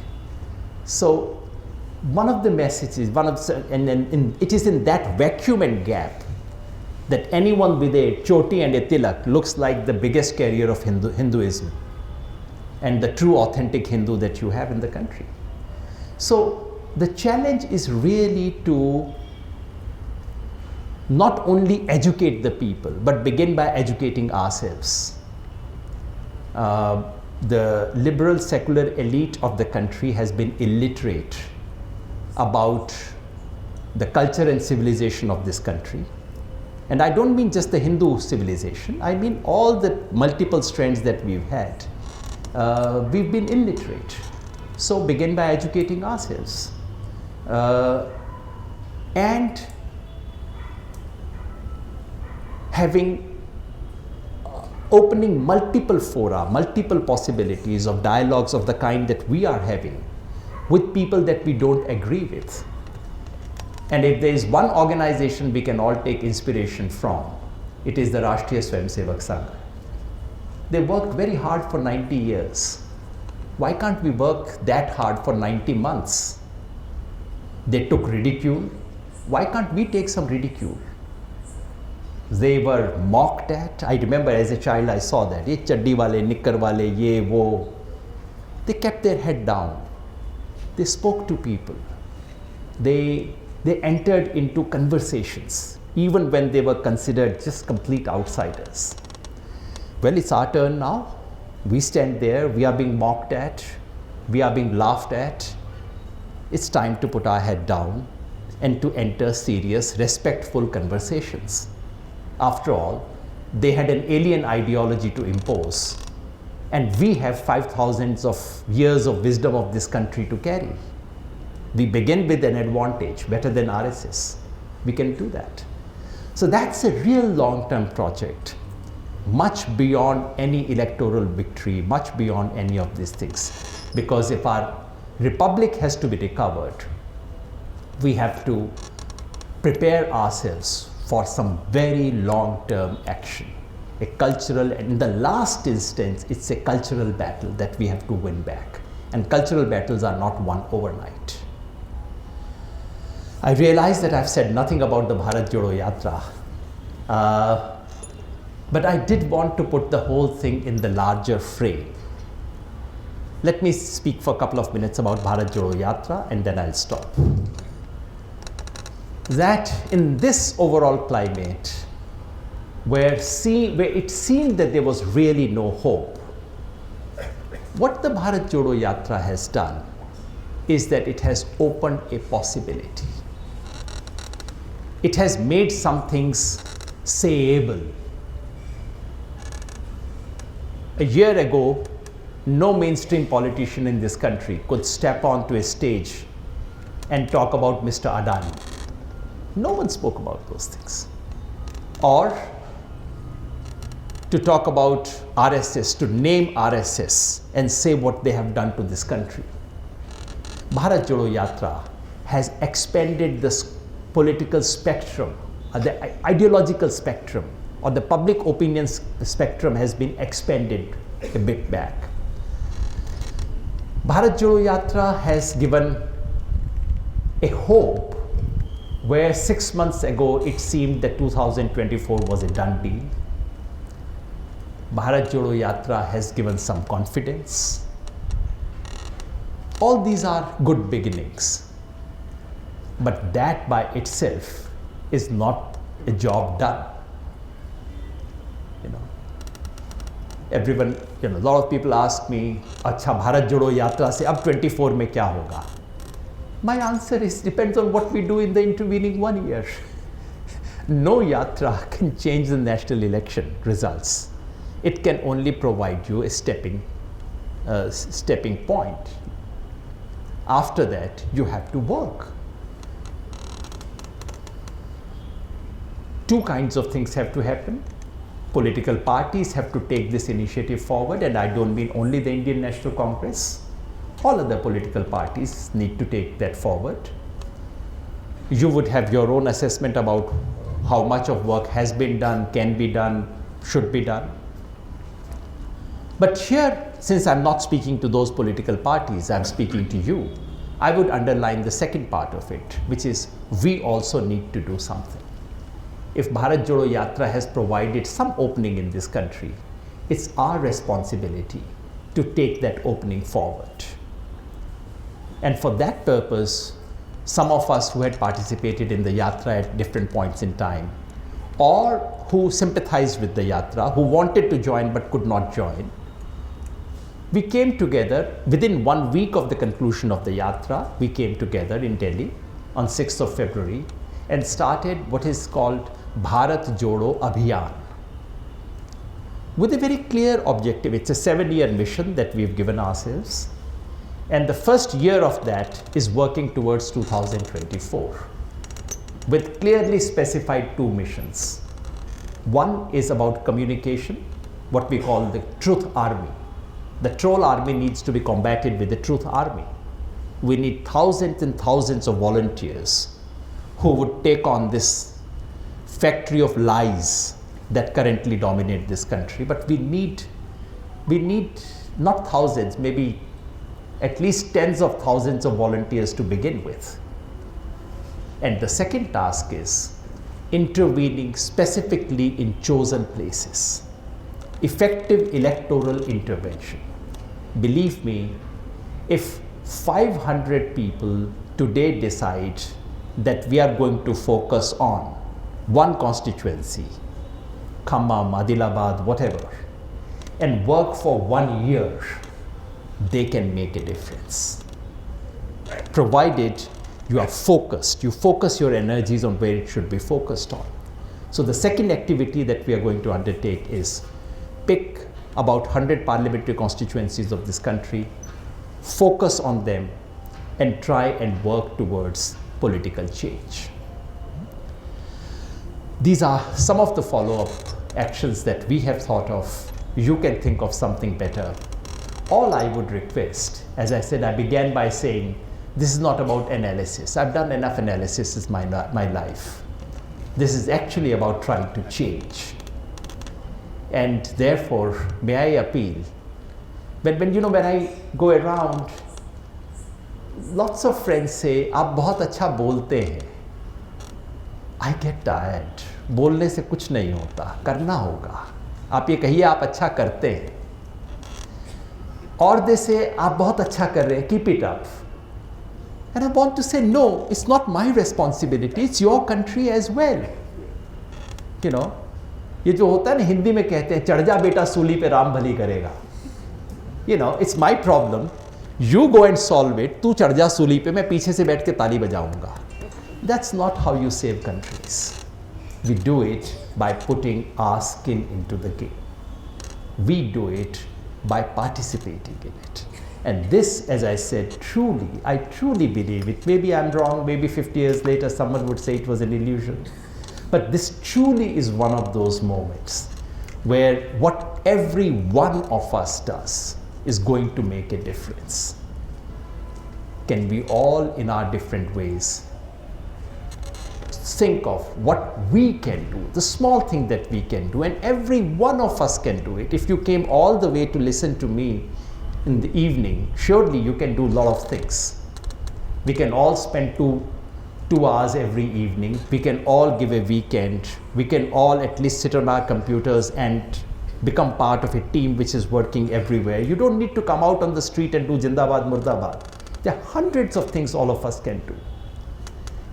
So one of the messages, it is in that vacuum and gap that anyone with a choti and a tilak looks like the biggest carrier of Hinduism and the true authentic Hindu that you have in the country. So the challenge is really to not only educate the people, but begin by educating ourselves. The liberal secular elite of the country has been illiterate about the culture and civilization of this country. And I don't mean just the Hindu civilization, I mean all the multiple strands that we've had. We've been illiterate. So begin by educating ourselves. And opening multiple fora, multiple possibilities of dialogues of the kind that we are having with people that we don't agree with. And if there is one organization we can all take inspiration from, it is the Rashtriya Swayamsevak Sangh. They worked very hard for 90 years. Why can't we work that hard for 90 months? They took ridicule. Why can't we take some ridicule? They were mocked at. I remember as a child I saw that. Ye chaddi wale, nikkar wale, ye, wo. They kept their head down. They spoke to people. They entered into conversations, even when they were considered just complete outsiders. Well, it's our turn now. We stand there, we are being mocked at, we are being laughed at. It's time to put our head down and to enter serious, respectful conversations. After all, they had an alien ideology to impose, and we have 5,000 of years of wisdom of this country to carry. We begin with an advantage, better than RSS. We can do that. So that's a real long-term project, much beyond any electoral victory, much beyond any of these things. Because if our republic has to be recovered, we have to prepare ourselves for some very long-term action. A cultural, and in the last instance, it's a cultural battle that we have to win back. And cultural battles are not won overnight. I realize that I've said nothing about the Bharat Jodo Yatra, but I did want to put the whole thing in the larger frame. Let me speak for a couple of minutes about Bharat Jodo Yatra and then I'll stop. That in this overall climate, where it seemed that there was really no hope, what the Bharat Jodo Yatra has done is that it has opened a possibility. It has made some things sayable. A year ago, no mainstream politician in this country could step onto a stage and talk about Mr. Adani. No one spoke about those things. Or to talk about RSS, to name RSS and say what they have done to this country. Bharat Jodo Yatra has expanded the political spectrum, the ideological spectrum, or the public opinion spectrum has been expanded a bit back. Bharat Jodo Yatra has given a hope where 6 months ago it seemed that 2024 was a done deal. Bharat Jodo Yatra has given some confidence. All these are good beginnings. But that by itself is not a job done. Everyone, a lot of people ask me, "Acha, Bharat Jodo Yatra se ab 24 mein kya hoga?" My answer is, depends on what we do in the intervening 1 year. No yatra can change the national election results. It can only provide you a stepping point. After that, you have to work. Two kinds of things have to happen. political parties have to take this initiative forward, and I don't mean only the Indian National Congress. All other political parties need to take that forward. You would have your own assessment about how much of work has been done, can be done, should be done. But here, since I'm not speaking to those political parties, I'm speaking to you, I would underline the second part of it, which is we also need to do something. If Bharat Jodo Yatra has provided some opening in this country, it's our responsibility to take that opening forward. And for that purpose, some of us who had participated in the Yatra at different points in time, or who sympathized with the Yatra, who wanted to join but could not join, we came together within 1 week of the conclusion of the Yatra. We came together in Delhi on 6th of February and started what is called Bharat Jodo Abhiyaan, with a very clear objective. It's a 7-year mission that we've given ourselves, and the first year of that is working towards 2024 with clearly specified 2 missions. One is about communication, what we call the truth army. The troll army needs to be combated with the truth army. We need thousands and thousands of volunteers who would take on this factory of lies that currently dominate this country. But we need not thousands, maybe at least tens of thousands of volunteers to begin with. And the second task is intervening specifically in chosen places. Effective electoral intervention. Believe me, if 500 people today decide that we are going to focus on one constituency, Khammam, Adilabad, whatever, and work for 1 year, they can make a difference. Provided you are focused, you focus your energies on where it should be focused on. So the second activity that we are going to undertake is pick about 100 parliamentary constituencies of this country, focus on them, and try and work towards political change. These are some of the follow-up actions that we have thought of. You can think of something better. All I would request, as I said, I began by saying, this is not about analysis. I've done enough analysis in my life. This is actually about trying to change. And therefore, may I appeal, when I go around, lots of friends say, "आप बहुत अच्छा बोलते हैं." I get tired. बोलने से कुछ नहीं होता, करना होगा. आप ये कहिए आप अच्छा करते हैं. Or they say, "आप बहुत अच्छा कर रहे हैं, keep it up." And I want to say, no, it's not my responsibility, it's your country as well. You know, ये जो होता है ना, हिंदी में कहते हैं चढ़ जा बेटा सूली पे राम भली करेगा. You know, it's my problem. You go and solve it. तू चढ़ जा सूली पे, मैं पीछे से बैठ के ताली बजाऊंगा. That's not how you save countries. We do it by putting our skin into the game. We do it by participating in it. And this, as I said, I truly believe it. Maybe I'm wrong, maybe 50 years later someone would say it was an illusion. But this truly is one of those moments where what every one of us does is going to make a difference. Can we all, in our different ways, think of what we can do, the small thing that we can do, and every one of us can do it. If you came all the way to listen to me in the evening, surely you can do a lot of things. We can all spend two hours every evening. We can all give a weekend. We can all at least sit on our computers and become part of a team which is working everywhere. You don't need to come out on the street and do Jindabad, Murdabad. There are hundreds of things all of us can do.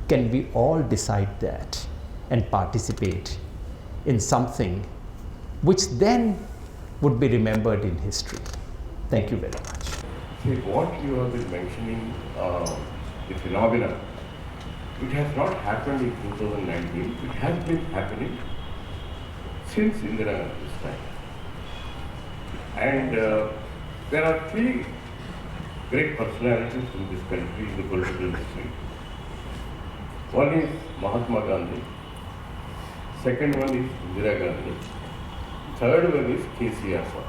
Can we all decide that and participate in something which then would be remembered in history? Thank you very much. See, what you have been mentioning, the phenomena, it has not happened in 2019. It has been happening since Indira Gandhi's time. And there are 3 great personalities in this country, in the political history. One is Mahatma Gandhi, second one is Indira Gandhi, third one is KCR, sir.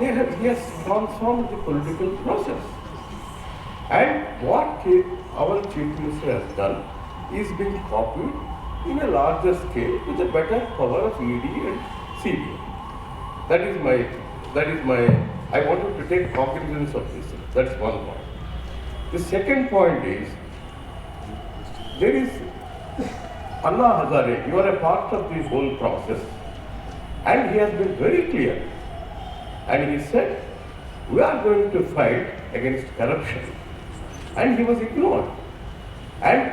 He has transformed the political process. And what our Chief Minister has done is being copied in a larger scale with a better power of ED and CBI. That is my, I wanted to take cognizance of this. That's one point. The second point is, there is Anna Hazare, you are a part of this whole process, and he has been very clear. And he said, we are going to fight against corruption. And he was ignored. And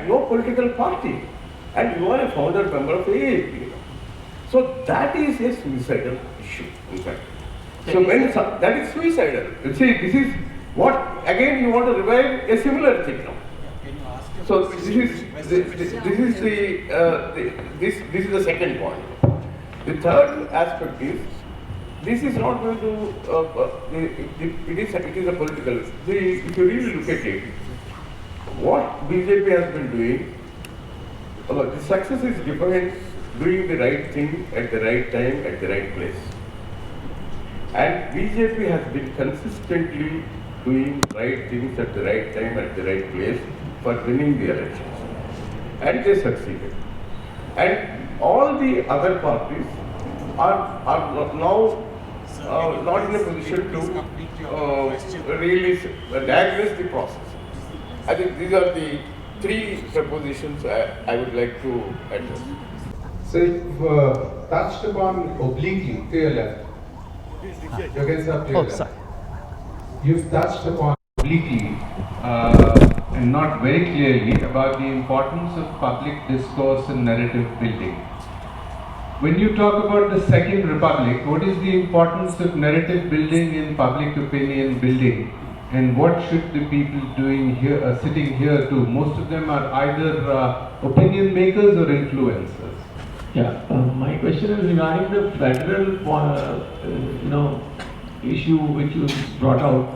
no political party. And you are a founder member of AAP. So that is a suicidal issue, in fact. So when that is suicidal. You see, this is what, again you want to revive a similar thing now. So this is the second point. The third aspect is, this is not going to, it is a political, if you really look at it, what BJP has been doing, the success is defined doing the right thing at the right time, at the right place. And BJP has been consistently doing right things at the right time, at the right place for winning the elections. And they succeeded. And all the other parties are now not in a position to really diagnose the process. I think these are the three propositions I would like to address. So you've touched upon obliquely to your left. Yogendra, to your left. You've touched upon obliquely and not very clearly about the importance of public discourse and narrative building. When you talk about the Second Republic, what is the importance of narrative building in public opinion building? And what should the people doing here, sitting here do? Most of them are either opinion makers or influencers. Yeah, my question is regarding the federal, issue which you brought out.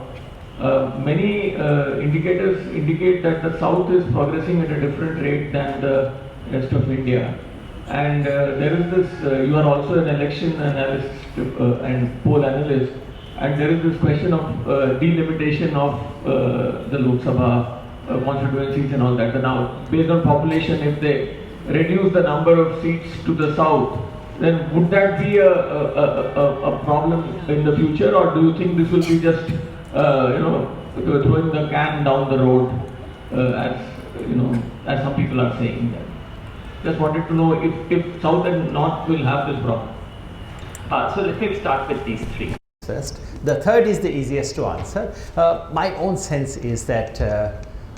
Many indicators indicate that the South is progressing at a different rate than the rest of India. And there is this, you are also an election analyst and poll analyst, and there is this question of delimitation of the Lok Sabha constituencies and all that. Now, based on population, if they reduce the number of seats to the south, then would that be a problem in the future, or do you think this will be just throwing the can down the road, as some people are saying that? Just wanted to know if South and North will have this problem. So let me start with these three. First, the third is the easiest to answer. My own sense is that,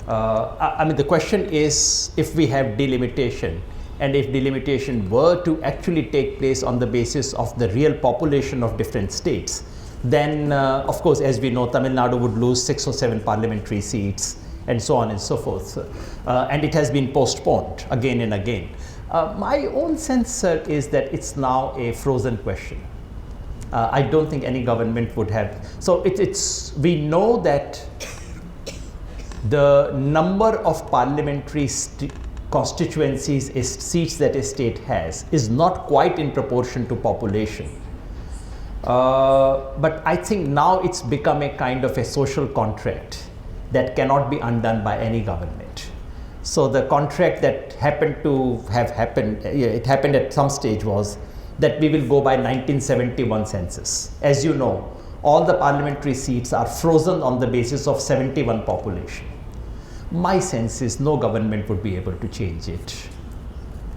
the question is, if we have delimitation, and if delimitation were to actually take place on the basis of the real population of different states, then of course, as we know, Tamil Nadu would lose 6 or 7 parliamentary seats, and so on and so forth. And it has been postponed again and again. My own sense, sir, is that it's now a frozen question. I don't think any government would have. So we know that the number of parliamentary constituencies, seats that a state has, is not quite in proportion to population. But I think now it's become a kind of a social contract that cannot be undone by any government. So the contract that happened to have happened, it happened at some stage, was that we will go by 1971 census. As you know, all the parliamentary seats are frozen on the basis of 71 population. My sense is no government would be able to change it.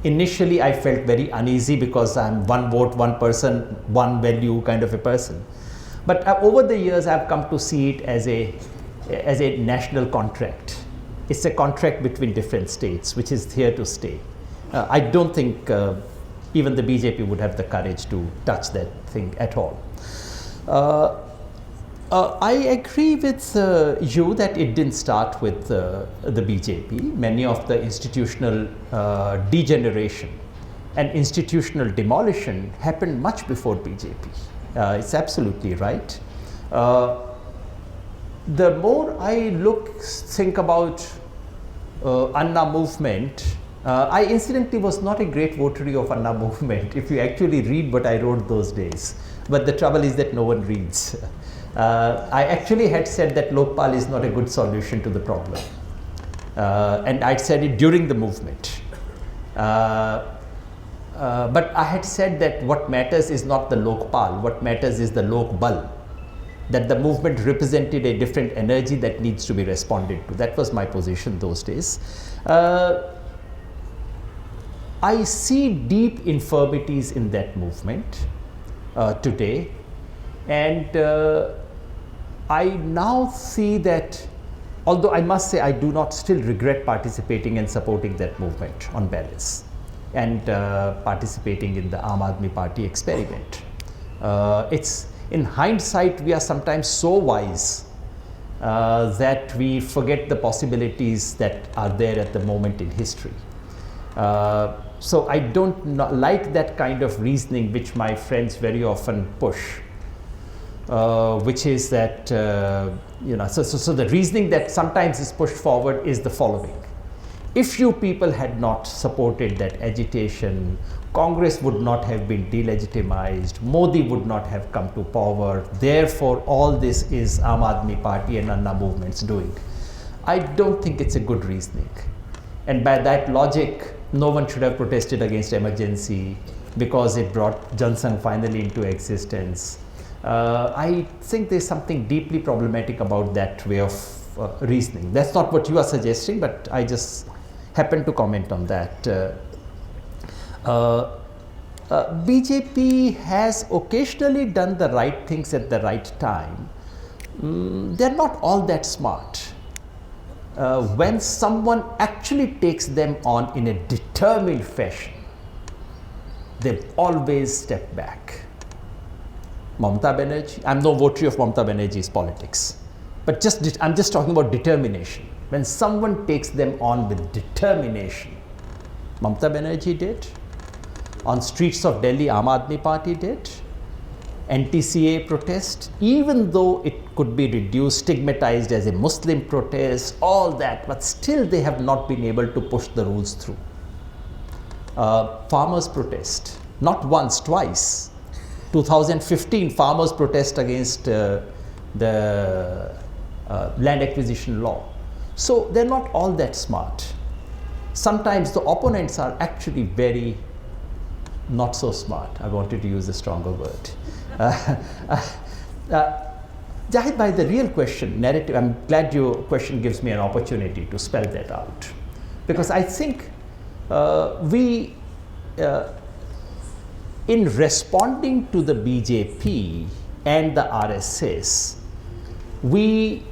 Initially, I felt very uneasy because I'm one vote, one person, one value kind of a person. But over the years, I've come to see it as a national contract. It's a contract between different states, which is here to stay. I don't think even the BJP would have the courage to touch that thing at all. I agree with you that it didn't start with the BJP. Many of the institutional degeneration and institutional demolition happened much before BJP. It's absolutely right. The more I think about Anna movement, I incidentally was not a great votary of Anna movement, if you actually read what I wrote those days. But the trouble is that no one reads. I actually had said that Lokpal is not a good solution to the problem. And I'd said it during the movement. But I had said that what matters is not the Lokpal, what matters is the Lokbal. That the movement represented a different energy that needs to be responded to. That was my position those days. I see deep infirmities in that movement today, and I now see that, although I must say I do not still regret participating and supporting that movement on balance, and participating in the Aam Aadmi Party experiment. It's in hindsight, we are sometimes so wise that we forget the possibilities that are there at the moment in history. So I don't like that kind of reasoning which my friends very often push, which is that, so the reasoning that sometimes is pushed forward is the following. If you people had not supported that agitation, Congress would not have been delegitimized, Modi would not have come to power, therefore all this is Aam Aadmi Party and Anna movement's doing. I don't think it's a good reasoning. And by that logic, no one should have protested against emergency because it brought Jansangh finally into existence. I think there's something deeply problematic about that way of reasoning. That's not what you are suggesting, but I just happen to comment on that. BJP has occasionally done the right things at the right time. They're not all that smart. When someone actually takes them on in a determined fashion, they always step back. Mamata Banerjee, I'm no votary of Mamata Banerjee's politics, but I'm just talking about determination. When someone takes them on with determination, Mamata Banerjee did, on streets of Delhi, Aam Aadmi Party did, anti-CA protest, even though it could be reduced, stigmatized as a Muslim protest, all that, but still they have not been able to push the rules through. Farmers protest, not once, twice. 2015, farmers protest against the land acquisition law. So they're not all that smart. Sometimes the opponents are actually very not so smart. I wanted to use a stronger word. Jahid bhai, the real question, narrative, I'm glad your question gives me an opportunity to spell that out. Because I think in responding to the BJP and the RSS, we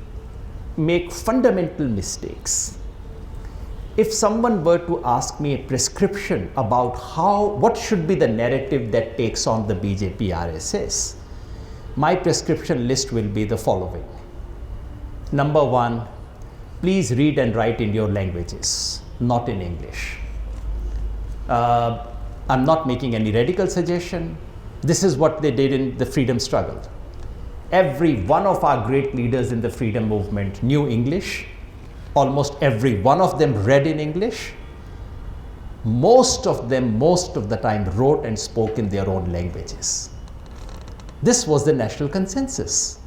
make fundamental mistakes. If someone were to ask me a prescription about what should be the narrative that takes on the BJP RSS, my prescription list will be the following. Number one, please read and write in your languages, not in English. I'm not making any radical suggestion. This is what they did in the freedom struggle. Every one of our great leaders in the freedom movement knew English. Almost every one of them read in English. Most of them, most of the time, wrote and spoke in their own languages. This was the national consensus.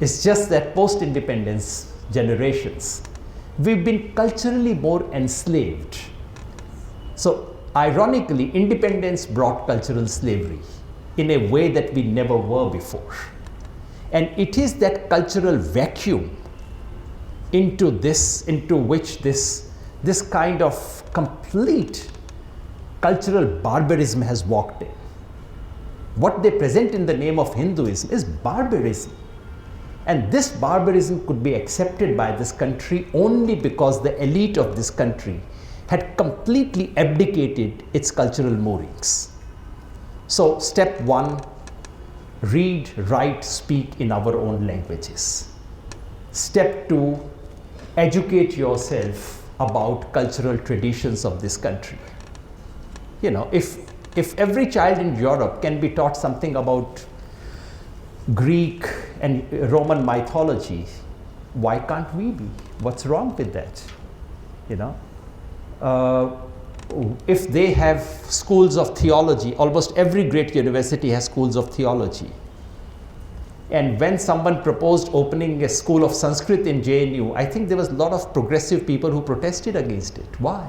It's just that post-independence generations, we've been culturally more enslaved. So, ironically, independence brought cultural slavery in a way that we never were before. And it is that cultural vacuum into which this kind of complete cultural barbarism has walked in. What they present in the name of Hinduism is barbarism. And this barbarism could be accepted by this country only because the elite of this country had completely abdicated its cultural moorings. So, step one, read, write, speak in our own languages. Step two, educate yourself about cultural traditions of this country. You know, if every child in Europe can be taught something about Greek and Roman mythology, why can't we be? What's wrong with that? You know, if they have schools of theology, almost every great university has schools of theology. And when someone proposed opening a school of Sanskrit in JNU, I think there was a lot of progressive people who protested against it. Why?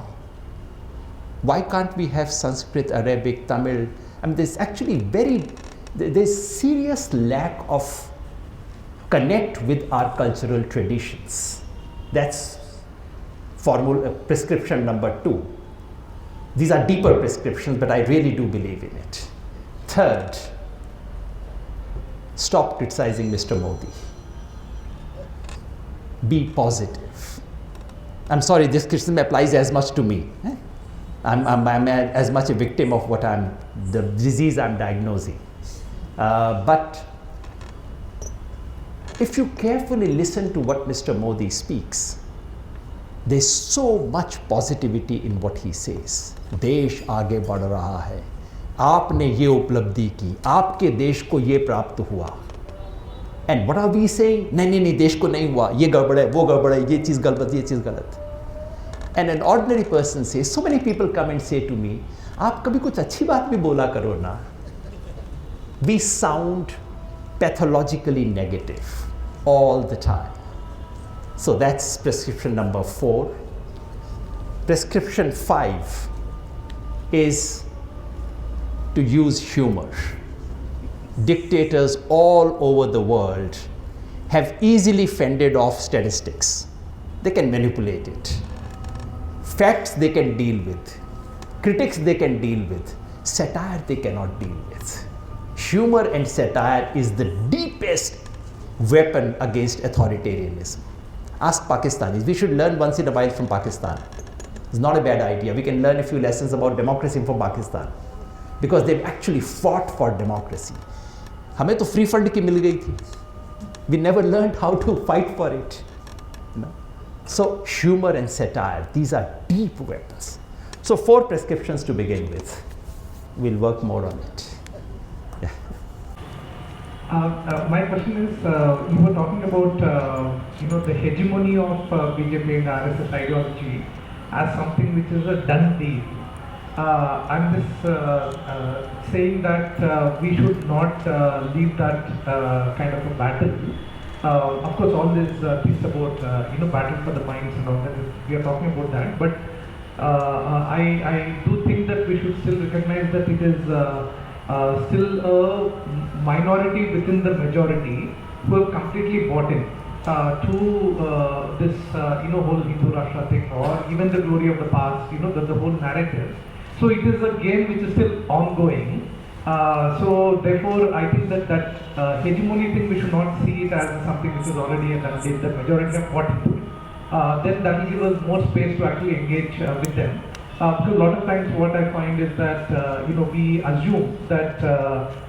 Why can't we have Sanskrit, Arabic, Tamil? I mean, there's actually there's serious lack of connect with our cultural traditions. That's prescription number 2. These are deeper prescriptions, but I really do believe in it. Third, stop criticizing Mr. Modi. Be positive. I'm sorry, this criticism applies as much to me. I'm as much a victim of the disease I'm diagnosing. But if you carefully listen to what Mr. Modi speaks, there's so much positivity in what he says. देश आगे बढ़ रहा है, आपने ये उपलब्धि की, आपके देश को ये प्राप्त हुआ. And what are we saying? नहीं, देश को नहीं हुआ, ये गड़बड़ है, वो गड़बड़ है, ये चीज़ गलत, ये चीज़ गलत. And an ordinary person says, so many people come and say to me, आप कभी कुछ अच्छी बात भी बोला करो ना. We sound pathologically negative all the time. So that's prescription number 4. Prescription 5 is to use humor. Dictators all over the world have easily fended off statistics. They can manipulate it. Facts they can deal with. Critics they can deal with. Satire they cannot deal with. Humor and satire is the deepest weapon against authoritarianism. Ask Pakistanis. We should learn once in a while from Pakistan. It's not a bad idea. We can learn a few lessons about democracy from Pakistan, because they've actually fought for democracy. हमें तो free fund की मिल गई थी. We never learned how to fight for it. So humor and satire, these are deep weapons. So 4 prescriptions to begin with. We'll work more on it. My question is, you were talking about the hegemony of BJP and RSS ideology as something which is a done deal. I'm just saying that we should not leave that kind of a battle. Of course, all this piece about battle for the minds and all that, we are talking about that. But I do think that we should still recognize that it is still a minority within the majority who have completely bought in to this whole Hindu Rashtra thing, or even the glory of the past, the whole narrative. So it is a game which is still ongoing. So therefore, I think that hegemony thing, we should not see it as something which is already a done deal. The majority have bought into it. Then that will give us more space to actually engage with them. Because a lot of times what I find is that we assume that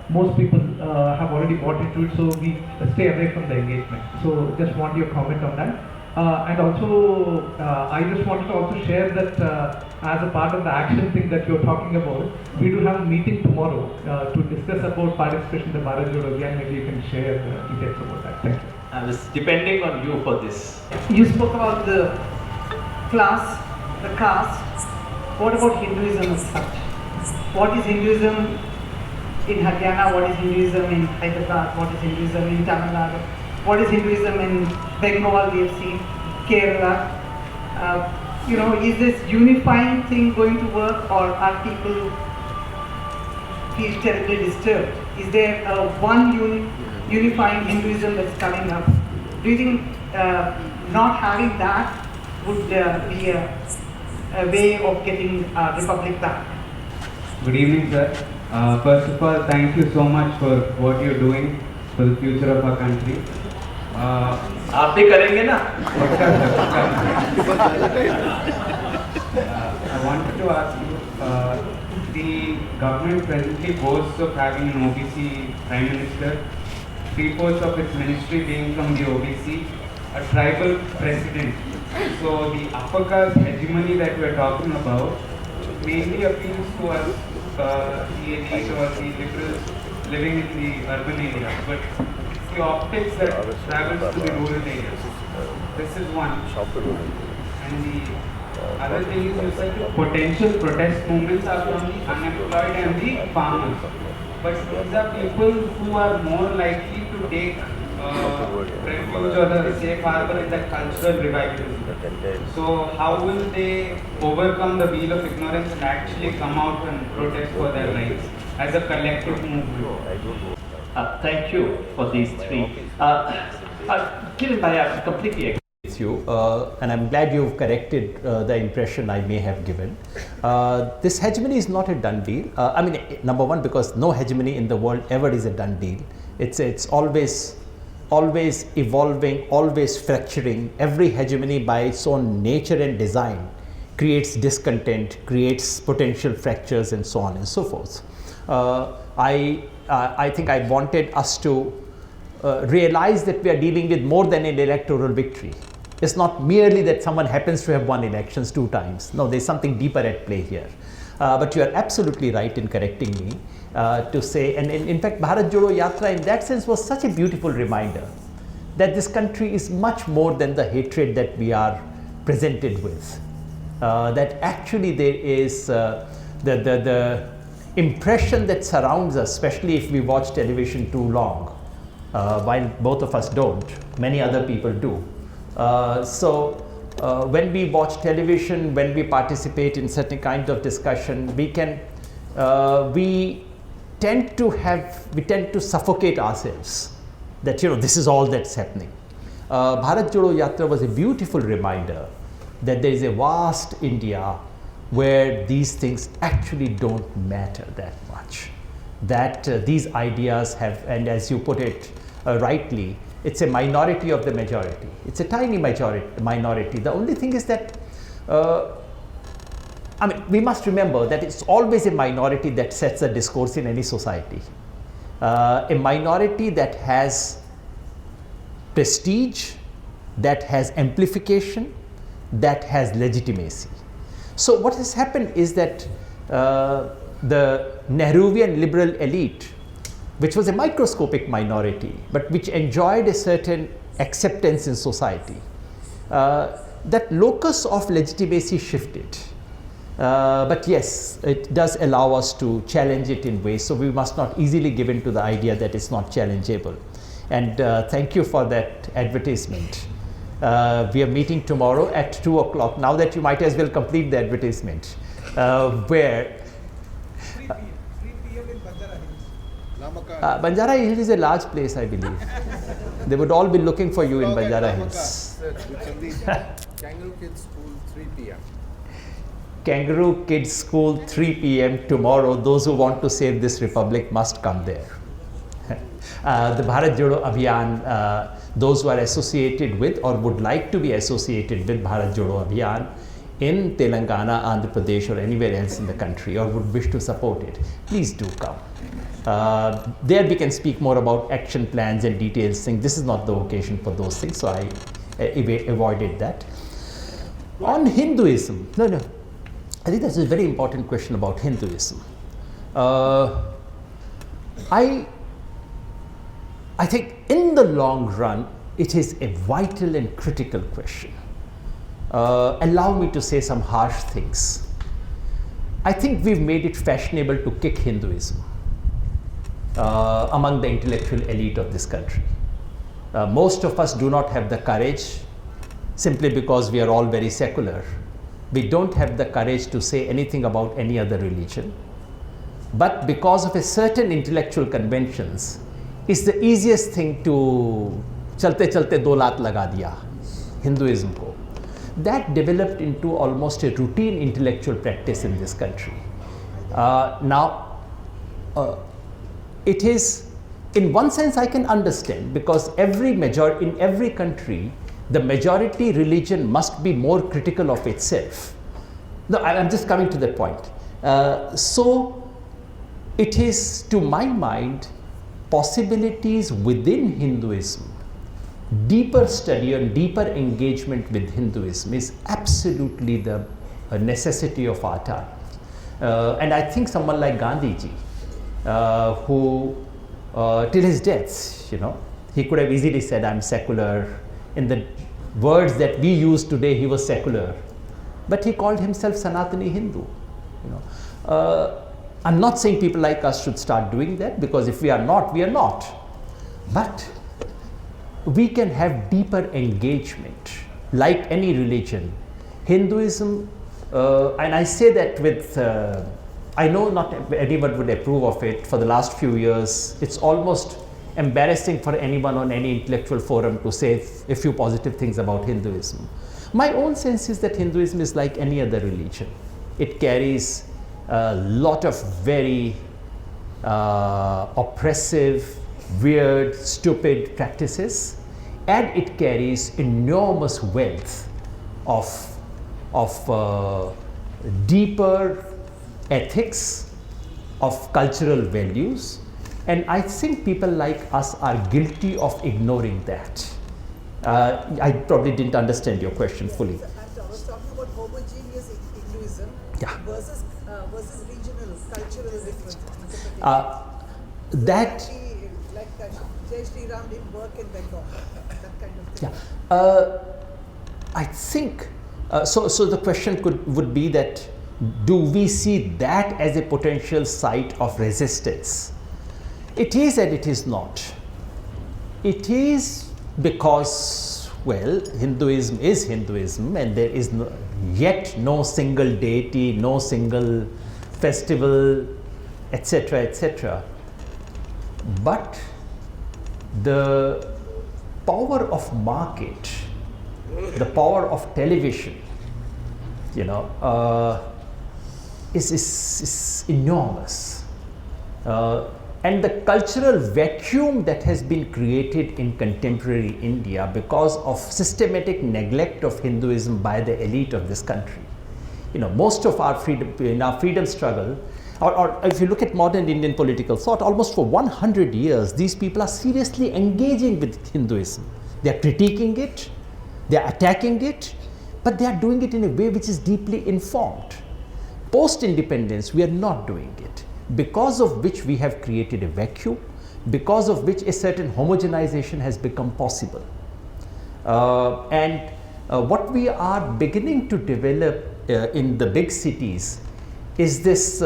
most people have already bought into it, so we stay away from the engagement. So just want your comment on that. And also, I just wanted to also share that as a part of the action thing that you're talking about, we do have a meeting tomorrow to discuss about participation in the Bharat Jodo Abhiyaan. Maybe you can share details about that. Thank you. I was depending on you for this. You spoke about the class, the caste. What about Hinduism as such? What is Hinduism in Haryana? What is Hinduism in Hyderabad? What is Hinduism in Tamil Nadu? What is Hinduism in Bengal? We have seen Kerala. Is this unifying thing going to work, or are people feel terribly disturbed? Is there one unifying Hinduism that's coming up? Do you think not having that would be a way of getting Republic back? Good evening, sir. First of all, thank you so much for what you're doing for the future of our country. आप भी करेंगे ना? I wanted to ask you, the government presently boasts of having an OBC Prime Minister, 3/4 of its ministry being from the OBC, a tribal president. So the upper caste hegemony that we're talking about mainly appeals to us, the elite or the liberals living in the urban areas, but it's the optics that travels to the rural areas. This is one. And the other thing is you said the potential protest movements are from the unemployed and the farmers. But these are people who are more likely to take refuge or the safe harbor in the cultural revivalism. So how will they overcome the wheel of ignorance and actually come out and protest for their rights as a collective movement? Thank you for these three. Kiran Bhai, I completely agree with you, and I'm glad you've corrected the impression I may have given. This hegemony is not a done deal. I mean, number one, because no hegemony in the world ever is a done deal. It's always evolving, always fracturing. Every hegemony by its own nature and design creates discontent, creates potential fractures, and so on and so forth. I think I wanted us to realize that we are dealing with more than an electoral victory. It's not merely that someone happens to have won elections 2 times. No, there's something deeper at play here. But you are absolutely right in correcting me to say, and in fact, Bharat Jodo Yatra in that sense was such a beautiful reminder that this country is much more than the hatred that we are presented with. That actually there is the impression that surrounds us, especially if we watch television too long, while both of us don't, many other people do. When we watch television, when we participate in certain kinds of discussion, we tend to suffocate ourselves that, this is all that's happening. Bharat Jodo Yatra was a beautiful reminder that there is a vast India where these things actually don't matter that much. That these ideas have, and as you put it rightly, it's a minority of the majority. It's a tiny minority. The only thing is that, we must remember that it's always a minority that sets the discourse in any society. A minority that has prestige, that has amplification, that has legitimacy. So what has happened is that the Nehruvian liberal elite, which was a microscopic minority, but which enjoyed a certain acceptance in society, that locus of legitimacy shifted. But yes, it does allow us to challenge it in ways, so we must not easily give in to the idea that it's not challengeable. And thank you for that advertisement. We are meeting tomorrow at 2 o'clock. Now that you might as well complete the advertisement, where 3 p.m. in Banjara Hills. Banjara Hills is a large place, I believe. They would all be looking for you in Banjara Hills. Kangaroo Kids School, 3 p.m. Kangaroo Kids School, 3 p.m. tomorrow. Those who want to save this republic must come there. The Bharat Jodo Abhiyaan, those who are associated with or would like to be associated with Bharat Jodo Abhiyaan in Telangana, Andhra Pradesh or anywhere else in the country, or would wish to support it, please do come. There we can speak more about action plans and details. This is not the occasion for those things, so I avoided that. On Hinduism, no, I think that's a very important question about Hinduism. I think in the long run, it is a vital and critical question. Allow me to say some harsh things. I think we've made it fashionable to kick Hinduism among the intellectual elite of this country. Most of us do not have the courage, simply because we are all very secular. We don't have the courage to say anything about any other religion. But because of a certain intellectual conventions, it's the easiest thing to chalte chalte do laat laga diya Hinduism ko. That developed into almost a routine intellectual practice in this country. It is, in one sense, I can understand, because in every country, the majority religion must be more critical of itself. No, I'm just coming to that point. So it is, to my mind, possibilities within Hinduism. Deeper study and deeper engagement with Hinduism is absolutely the necessity of our time. And I think someone like Gandhiji, who till his death, he could have easily said, I'm secular. In the words that we use today, he was secular. but he called himself Sanatani Hindu. You know, I'm not saying people like us should start doing that, because if we are not, we are not. But we can have deeper engagement, like any religion. Hinduism, and I say that with, I know not anyone would approve of it. For the last few years, it's almost embarrassing for anyone on any intellectual forum to say a few positive things about Hinduism. My own sense is that Hinduism is like any other religion. It carries a lot of very oppressive, weird, stupid practices, and it carries enormous wealth of deeper ethics, of cultural values, and I think people like us are guilty of ignoring that. I probably didn't understand your question fully. I was talking about homogeneous Hinduism versus regional, cultural difference. That like Jai Shri Ram didn't work in Bengal, that kind of thing. Yeah, I think so. The question would be that, do we see that as a potential site of resistance? It is and it is not. It is because, well, Hinduism is Hinduism, and there is yet no single deity, no single festival, etc., etc. But the power of market, the power of television, you know, is enormous. And the cultural vacuum that has been created in contemporary India because of systematic neglect of Hinduism by the elite of this country. You know, most of our freedom, in our freedom struggle, or if you look at modern Indian political thought, almost for 100 years, these people are seriously engaging with Hinduism. They are critiquing it, they are attacking it, but they are doing it in a way which is deeply informed. Post-independence, we are not doing it, because of which we have created a vacuum, because of which a certain homogenization has become possible. And what we are beginning to develop in the big cities is this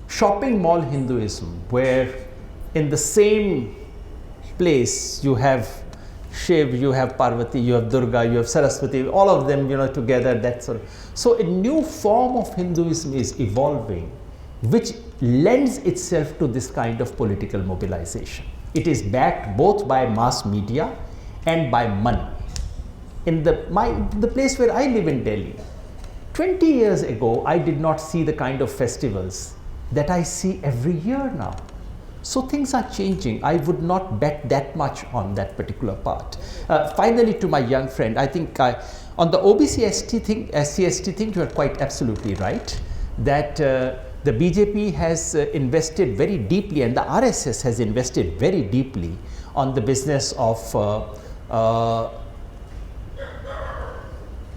shopping mall Hinduism, where in the same place you have Shiv, you have Parvati, you have Durga, you have Saraswati, all of them, you know, together. That sort of. So a new form of Hinduism is evolving, which lends itself to this kind of political mobilization. It is backed both by mass media and by money. In the place where I live in Delhi, 20 years ago, I did not see the kind of festivals that I see every year now. So things are changing. I would not bet that much on that particular part. Finally, to my young friend, I think on the OBC SC/ST thing, you are quite absolutely right, that the BJP has invested very deeply, and the RSS has invested very deeply on the business of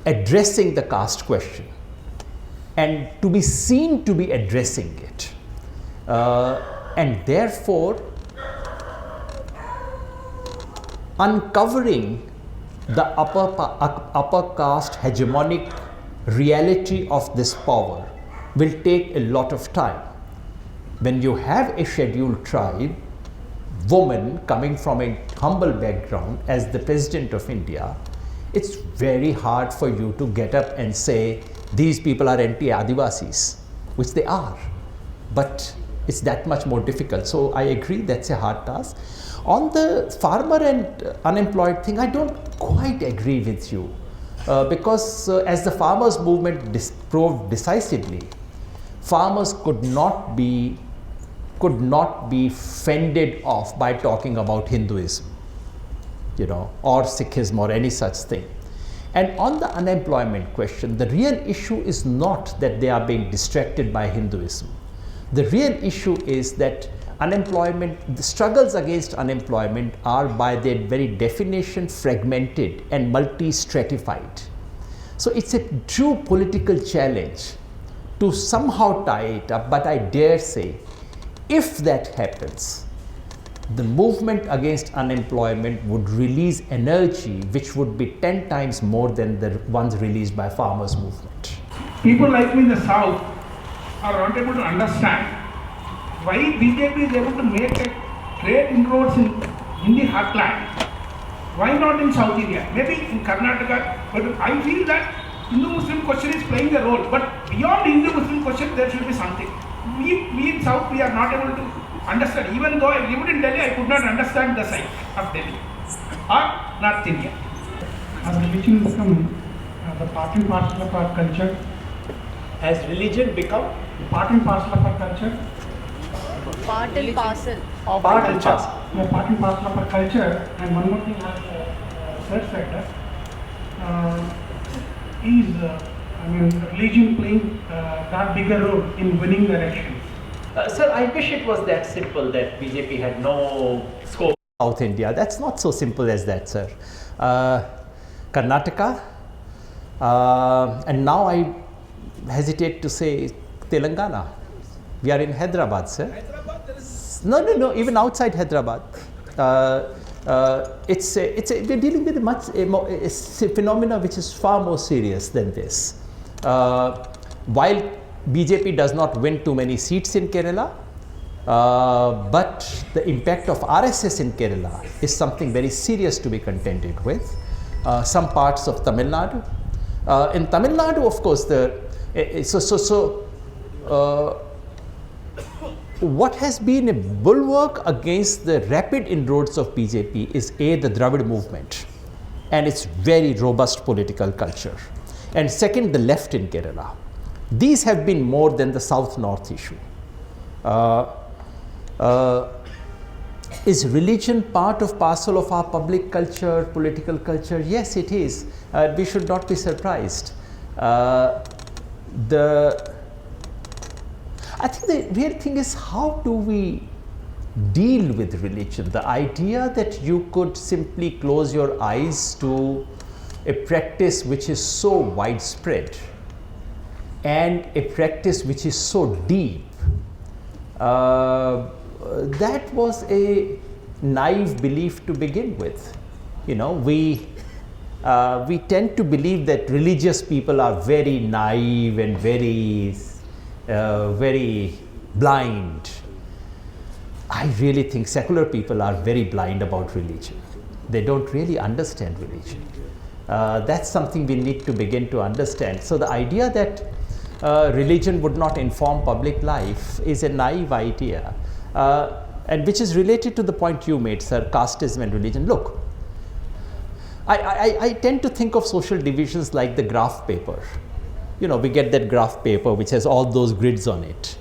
addressing the caste question, and to be seen to be addressing it. And therefore uncovering the upper caste hegemonic reality of this power will take a lot of time. When you have a scheduled tribe woman coming from a humble background as the President of India, it's very hard for you to get up and say these people are anti-Adivasis, which they are, but it's that much more difficult. So I agree, that's a hard task. On the farmer and unemployed thing, I don't quite agree with you, because as the farmers movement proved decisively, farmers could not be fended off by talking about Hinduism, you know, or Sikhism or any such thing. And on the unemployment question, the real issue is not that they are being distracted by Hinduism. The real issue is that unemployment, the struggles against unemployment are by their very definition fragmented and multi-stratified. So it's a true political challenge to somehow tie it up, but I dare say, if that happens, the movement against unemployment would release energy which would be 10 times more than the ones released by farmers' movement. People like me in the south are not able to understand why BJP is able to make a great inroads in the heartland. Why not in South India? Maybe in Karnataka, but I feel that Hindu-Muslim question is playing a role, but beyond Hindu-Muslim question there should be something. We in South, we are not able to understand. Even though I lived in Delhi, I could not understand the side of Delhi or North India. Has religion become the part and parcel of our culture? Has religion become Part and parcel of our culture? Part and parcel. part and parcel? Yeah, part and parcel of our culture. And one more thing, as Sir said, religion playing that bigger role in winning the elections? Sir, I wish it was that simple that BJP had no scope. South India, that's not so simple as that, sir. Karnataka, and now I hesitate to say Telangana. We are in Hyderabad, sir. Hyderabad, there is No, even outside Hyderabad. We're dealing with a phenomena which is far more serious than this. While BJP does not win too many seats in Kerala, but the impact of RSS in Kerala is something very serious to be contended with. Some parts of Tamil Nadu. In Tamil Nadu, of course, what has been a bulwark against the rapid inroads of BJP is A, the Dravid movement and its very robust political culture, and second, the left in Kerala. These have been more than the South-North issue. Is religion part of parcel of our public culture, political culture? Yes, it is. We should not be surprised. I think the real thing is, how do we deal with religion? The idea that you could simply close your eyes to a practice which is so widespread and a practice which is so deep, that was a naive belief to begin with. You know, we tend to believe that religious people are very naive and very blind. I really think secular people are very blind about religion. They don't really understand religion. That's something we need to begin to understand. So the idea that religion would not inform public life is a naive idea, and which is related to the point you made, sir, casteism and religion. Look, I tend to think of social divisions like the graph paper. You know, we get that graph paper which has all those grids on it.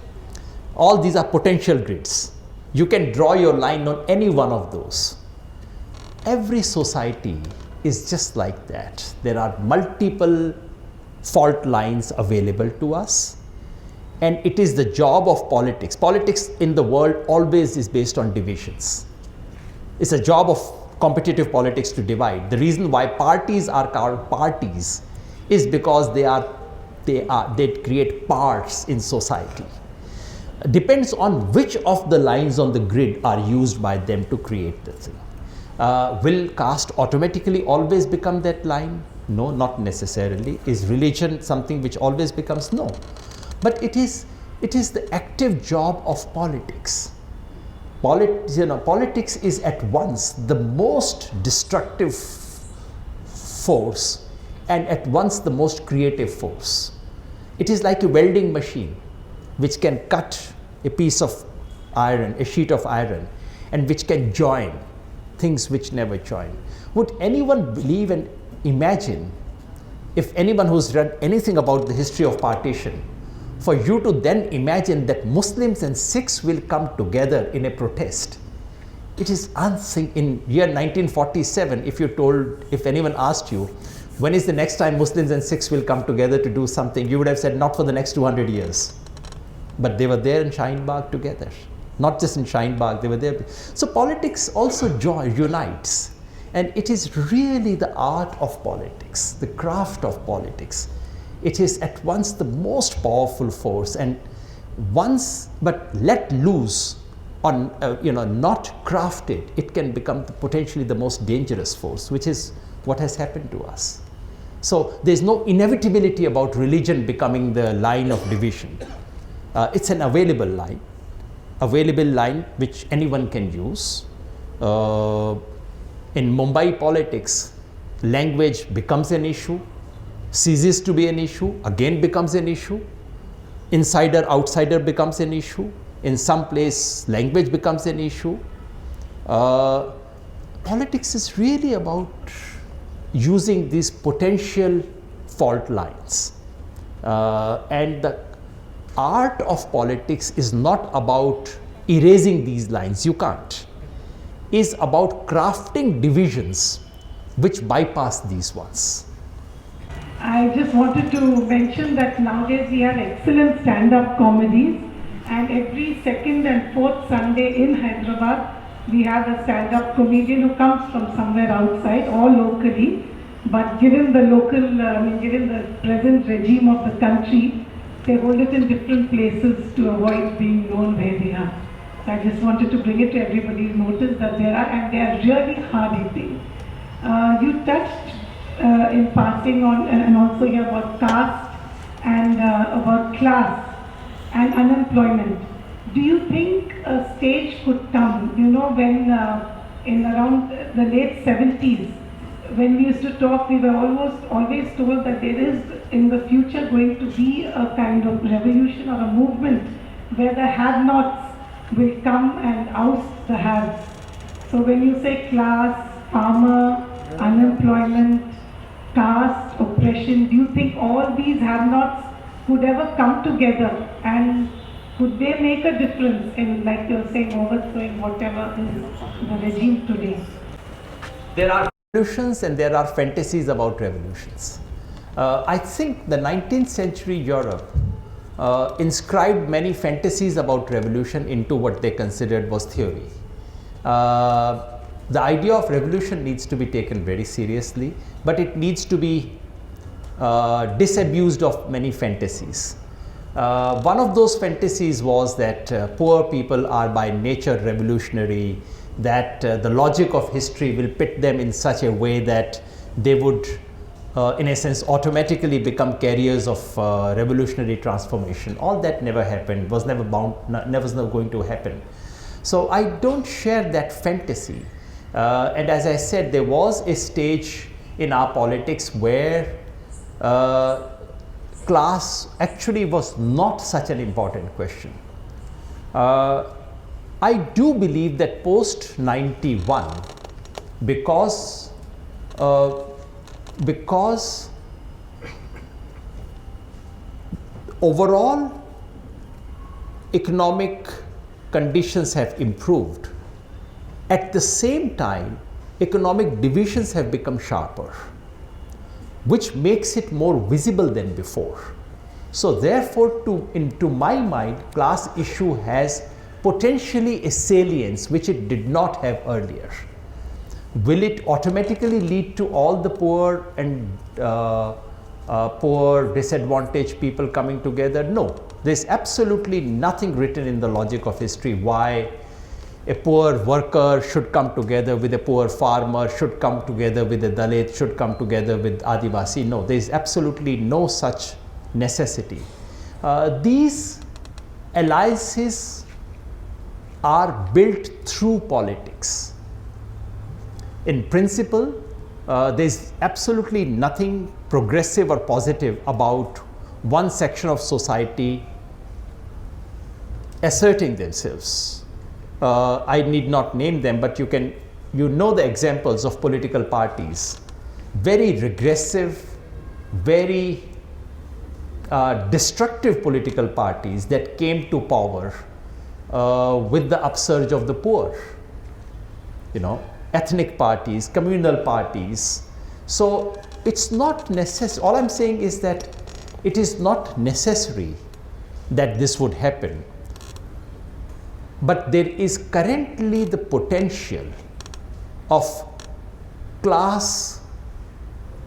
All these are potential grids. You can draw your line on any one of those. Every society is just like that. There are multiple fault lines available to us, and it is the job of politics. Politics in the world always is based on divisions. It's a job of competitive politics to divide. The reason why parties are called parties is because they create parts in society. Depends on which of the lines on the grid are used by them to create the thing. Will caste automatically always become that line? No, not necessarily. Is religion something which always becomes? No. But it is the active job of politics. Politics is at once the most destructive force and at once the most creative force. It is like a welding machine which can cut a piece of iron, a sheet of iron, and which can join things which never join. Would anyone believe and imagine, if anyone who's read anything about the history of partition, for you to then imagine that Muslims and Sikhs will come together in a protest? It is unthinkable. In year 1947, if anyone asked you, when is the next time Muslims and Sikhs will come together to do something, you would have said, not for the next 200 years. But they were there in Shaheen Bagh together. Not just in Shaheen Bagh, they were there. So politics also unites. And it is really the art of politics, the craft of politics. It is at once the most powerful force, and but let loose not crafted, it can become potentially the most dangerous force, which is what has happened to us. So there's no inevitability about religion becoming the line of division. It's an available line which anyone can use. In Mumbai politics, language becomes an issue, ceases to be an issue, again becomes an issue. Insider, outsider becomes an issue. In some place, language becomes an issue. Politics is really about using these potential fault lines. And the art of politics is not about erasing these lines, you can't. Is about crafting divisions which bypass these ones. I just wanted to mention that nowadays we have excellent stand-up comedies, and every second and fourth Sunday in Hyderabad we have a stand-up comedian who comes from somewhere outside or locally, but given the given the present regime of the country, they hold it in different places to avoid being known where they are. So I just wanted to bring it to everybody's notice that there are, and they are really hard hitting. You touched in passing on and also here about caste and about class and unemployment. Do you think a stage could come, when in around the late 70s, when we used to talk, we were always told that there is in the future going to be a kind of revolution or a movement where the have-nots will come and oust the haves. So when you say class, farmer, unemployment, caste, oppression, do you think all these have-nots could ever come together, and could they make a difference in, like you're saying, overthrowing whatever is the regime today? There are revolutions and there are fantasies about revolutions. I think the 19th century Europe inscribed many fantasies about revolution into what they considered was theory. The idea of revolution needs to be taken very seriously, but it needs to be disabused of many fantasies. One of those fantasies was that poor people are by nature revolutionary, that the logic of history will pit them in such a way that they would in a sense automatically become carriers of revolutionary transformation. All that never happened, was never going to happen. So I don't share that fantasy. And as I said, there was a stage in our politics where class actually was not such an important question. I do believe that post 91, because overall economic conditions have improved, at the same time economic divisions have become sharper, which makes it more visible than before. So therefore, to my mind, class issue has potentially a salience which it did not have earlier. Will it automatically lead to all the poor and poor disadvantaged people coming together? No, there's absolutely nothing written in the logic of history why a poor worker should come together with a poor farmer, should come together with a Dalit, should come together with Adivasi. No, there is absolutely no such necessity. These alliances are built through politics. In principle, there is absolutely nothing progressive or positive about one section of society asserting themselves. I need not name them, but you know the examples of political parties, very regressive, very destructive political parties that came to power with the upsurge of the poor, ethnic parties, communal parties. So it's not necessary. All I'm saying is that it is not necessary that this would happen. But there is currently the potential of class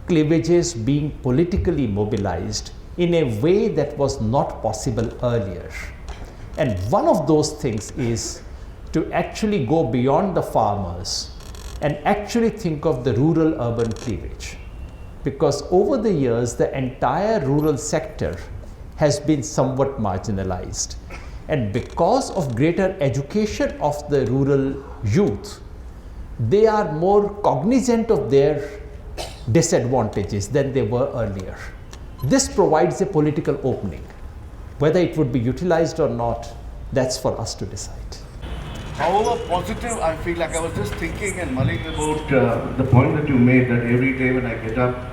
cleavages being politically mobilized in a way that was not possible earlier. And one of those things is to actually go beyond the farmers and actually think of the rural-urban cleavage. Because over the years, the entire rural sector has been somewhat marginalized. And because of greater education of the rural youth, they are more cognizant of their disadvantages than they were earlier. This provides a political opening. Whether it would be utilized or not, that's for us to decide. However positive, I feel like I was just thinking and mulling about the point that you made, that every day when I get up,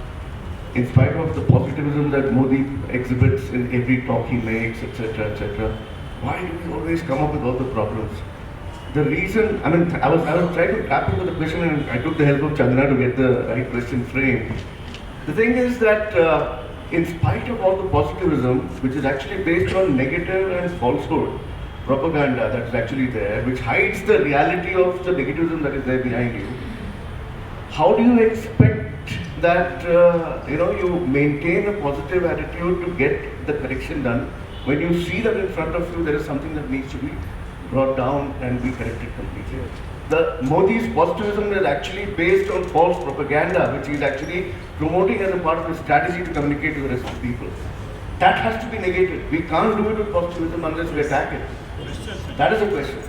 in spite of the positivism that Modi exhibits in every talk he makes, etc., etc., why do we always come up with all the problems? The reason, I mean, I was trying to grapple with the question, and I took the help of Chandra to get the right question framed. The thing is that in spite of all the positivism, which is actually based on negative and falsehood, propaganda that is actually there, which hides the reality of the negativism that is there behind you, how do you expect that you maintain a positive attitude to get the correction done when you see that in front of you there is something that needs to be brought down and be corrected completely? The Modi's positivism is actually based on false propaganda, which he is actually promoting as a part of his strategy to communicate to the rest of the people. That has to be negated. We can't do it with positivism unless we attack it. That is the question.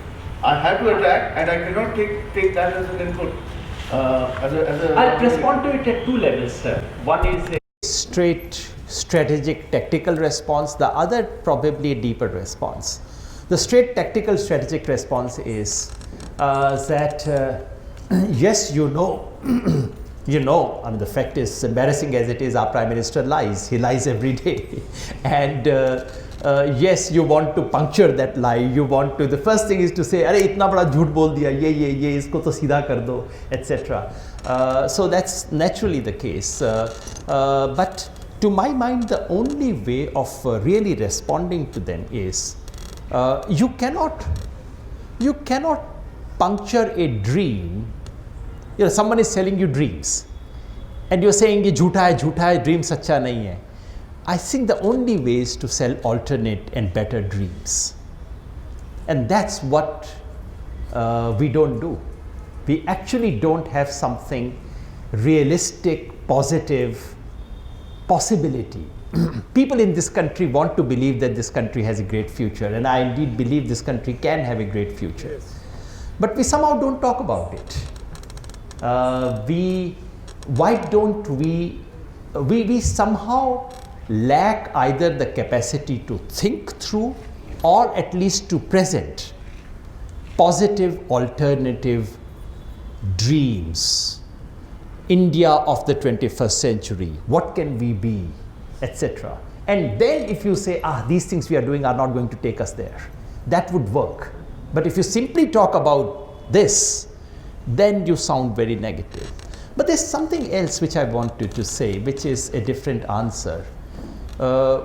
I have to attack, and I cannot take that as an input. I'll respond to it at two levels, sir. One is a straight strategic tactical response, the other probably a deeper response. The straight tactical strategic response is that yes, you know, I mean, the fact is, embarrassing as it is, our Prime Minister lies. He lies every day. And yes, you want to puncture that lie. You want to, the first thing is to say, "Arey, itna bada jhoot bol diya, ye, isko to seedha kar do," etc. So that's naturally the case. But to my mind, the only way of really responding to them is you cannot puncture a dream. You know, someone is selling you dreams and you're saying ye jhoota hai, dream sacha nahi hai. I think the only way is to sell alternate and better dreams. And that's what we don't do. We actually don't have something realistic, positive, possibility. People in this country want to believe that this country has a great future, and I indeed believe this country can have a great future. But we somehow don't talk about it. Why don't we somehow lack either the capacity to think through or at least to present positive alternative dreams. India of the 21st century, what can we be, etc. And then if you say, these things we are doing are not going to take us there, that would work. But if you simply talk about this, then you sound very negative. But there's something else which I wanted to say, which is a different answer,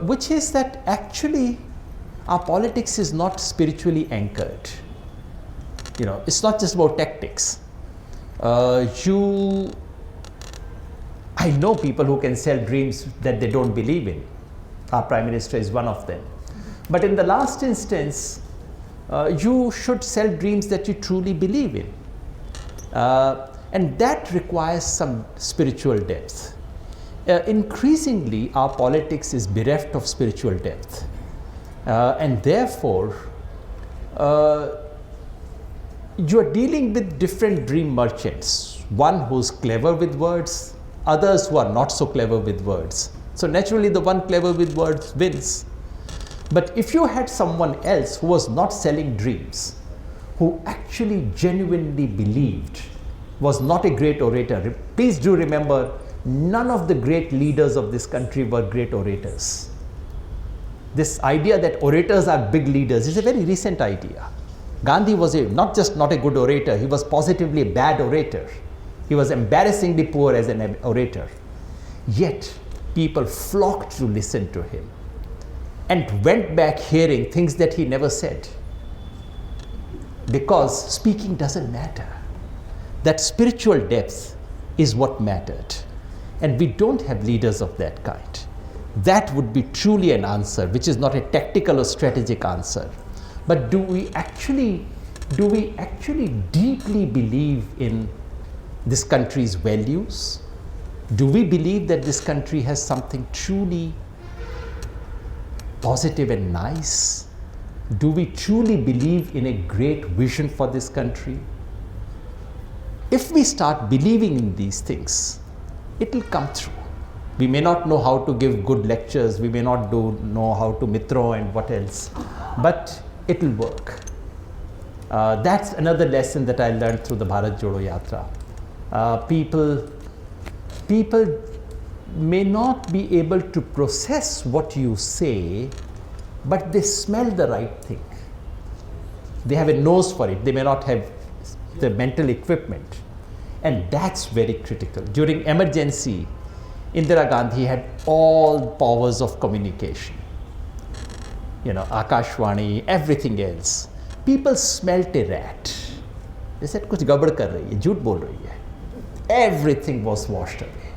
which is that actually our politics is not spiritually anchored. You know, it's not just about tactics. I know people who can sell dreams that they don't believe in. Our Prime Minister is one of them. But in the last instance, you should sell dreams that you truly believe in. And that requires some spiritual depth. Increasingly, our politics is bereft of spiritual depth. And therefore, you are dealing with different dream merchants. One who's clever with words, others who are not so clever with words. So naturally, the one clever with words wins. But if you had someone else who was not selling dreams, who actually genuinely believed, was not a great orator. Please do remember, none of the great leaders of this country were great orators. This idea that orators are big leaders is a very recent idea. Gandhi was not just not a good orator, he was positively a bad orator. He was embarrassingly poor as an orator. Yet, people flocked to listen to him and went back hearing things that he never said. Because speaking doesn't matter. That spiritual depth is what mattered. And we don't have leaders of that kind. That would be truly an answer, which is not a tactical or strategic answer. But do we actually do we actually deeply believe in this country's values? Do we believe that this country has something truly positive and nice? Do we truly believe in a great vision for this country? If we start believing in these things, it will come through. We may not know how to give good lectures, we may not know how to mitro and what else, but it will work. That's another lesson that I learned through the Bharat Jodo Yatra. People may not be able to process what you say, but they smell the right thing. They have a nose for it. They may not have the mental equipment. And that's very critical. During emergency, Indira Gandhi had all powers of communication. You know, Akashvani, everything else. People smelt a rat. They said, "Kuch gabad kar rahi hai, jhoot bol rahi hai." Everything was washed away.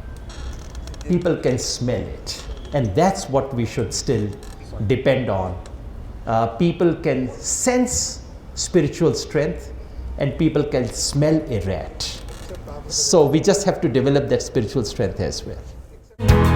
People can smell it. And that's what we should still depend on. People can sense spiritual strength and people can smell a rat. So we just have to develop that spiritual strength as well.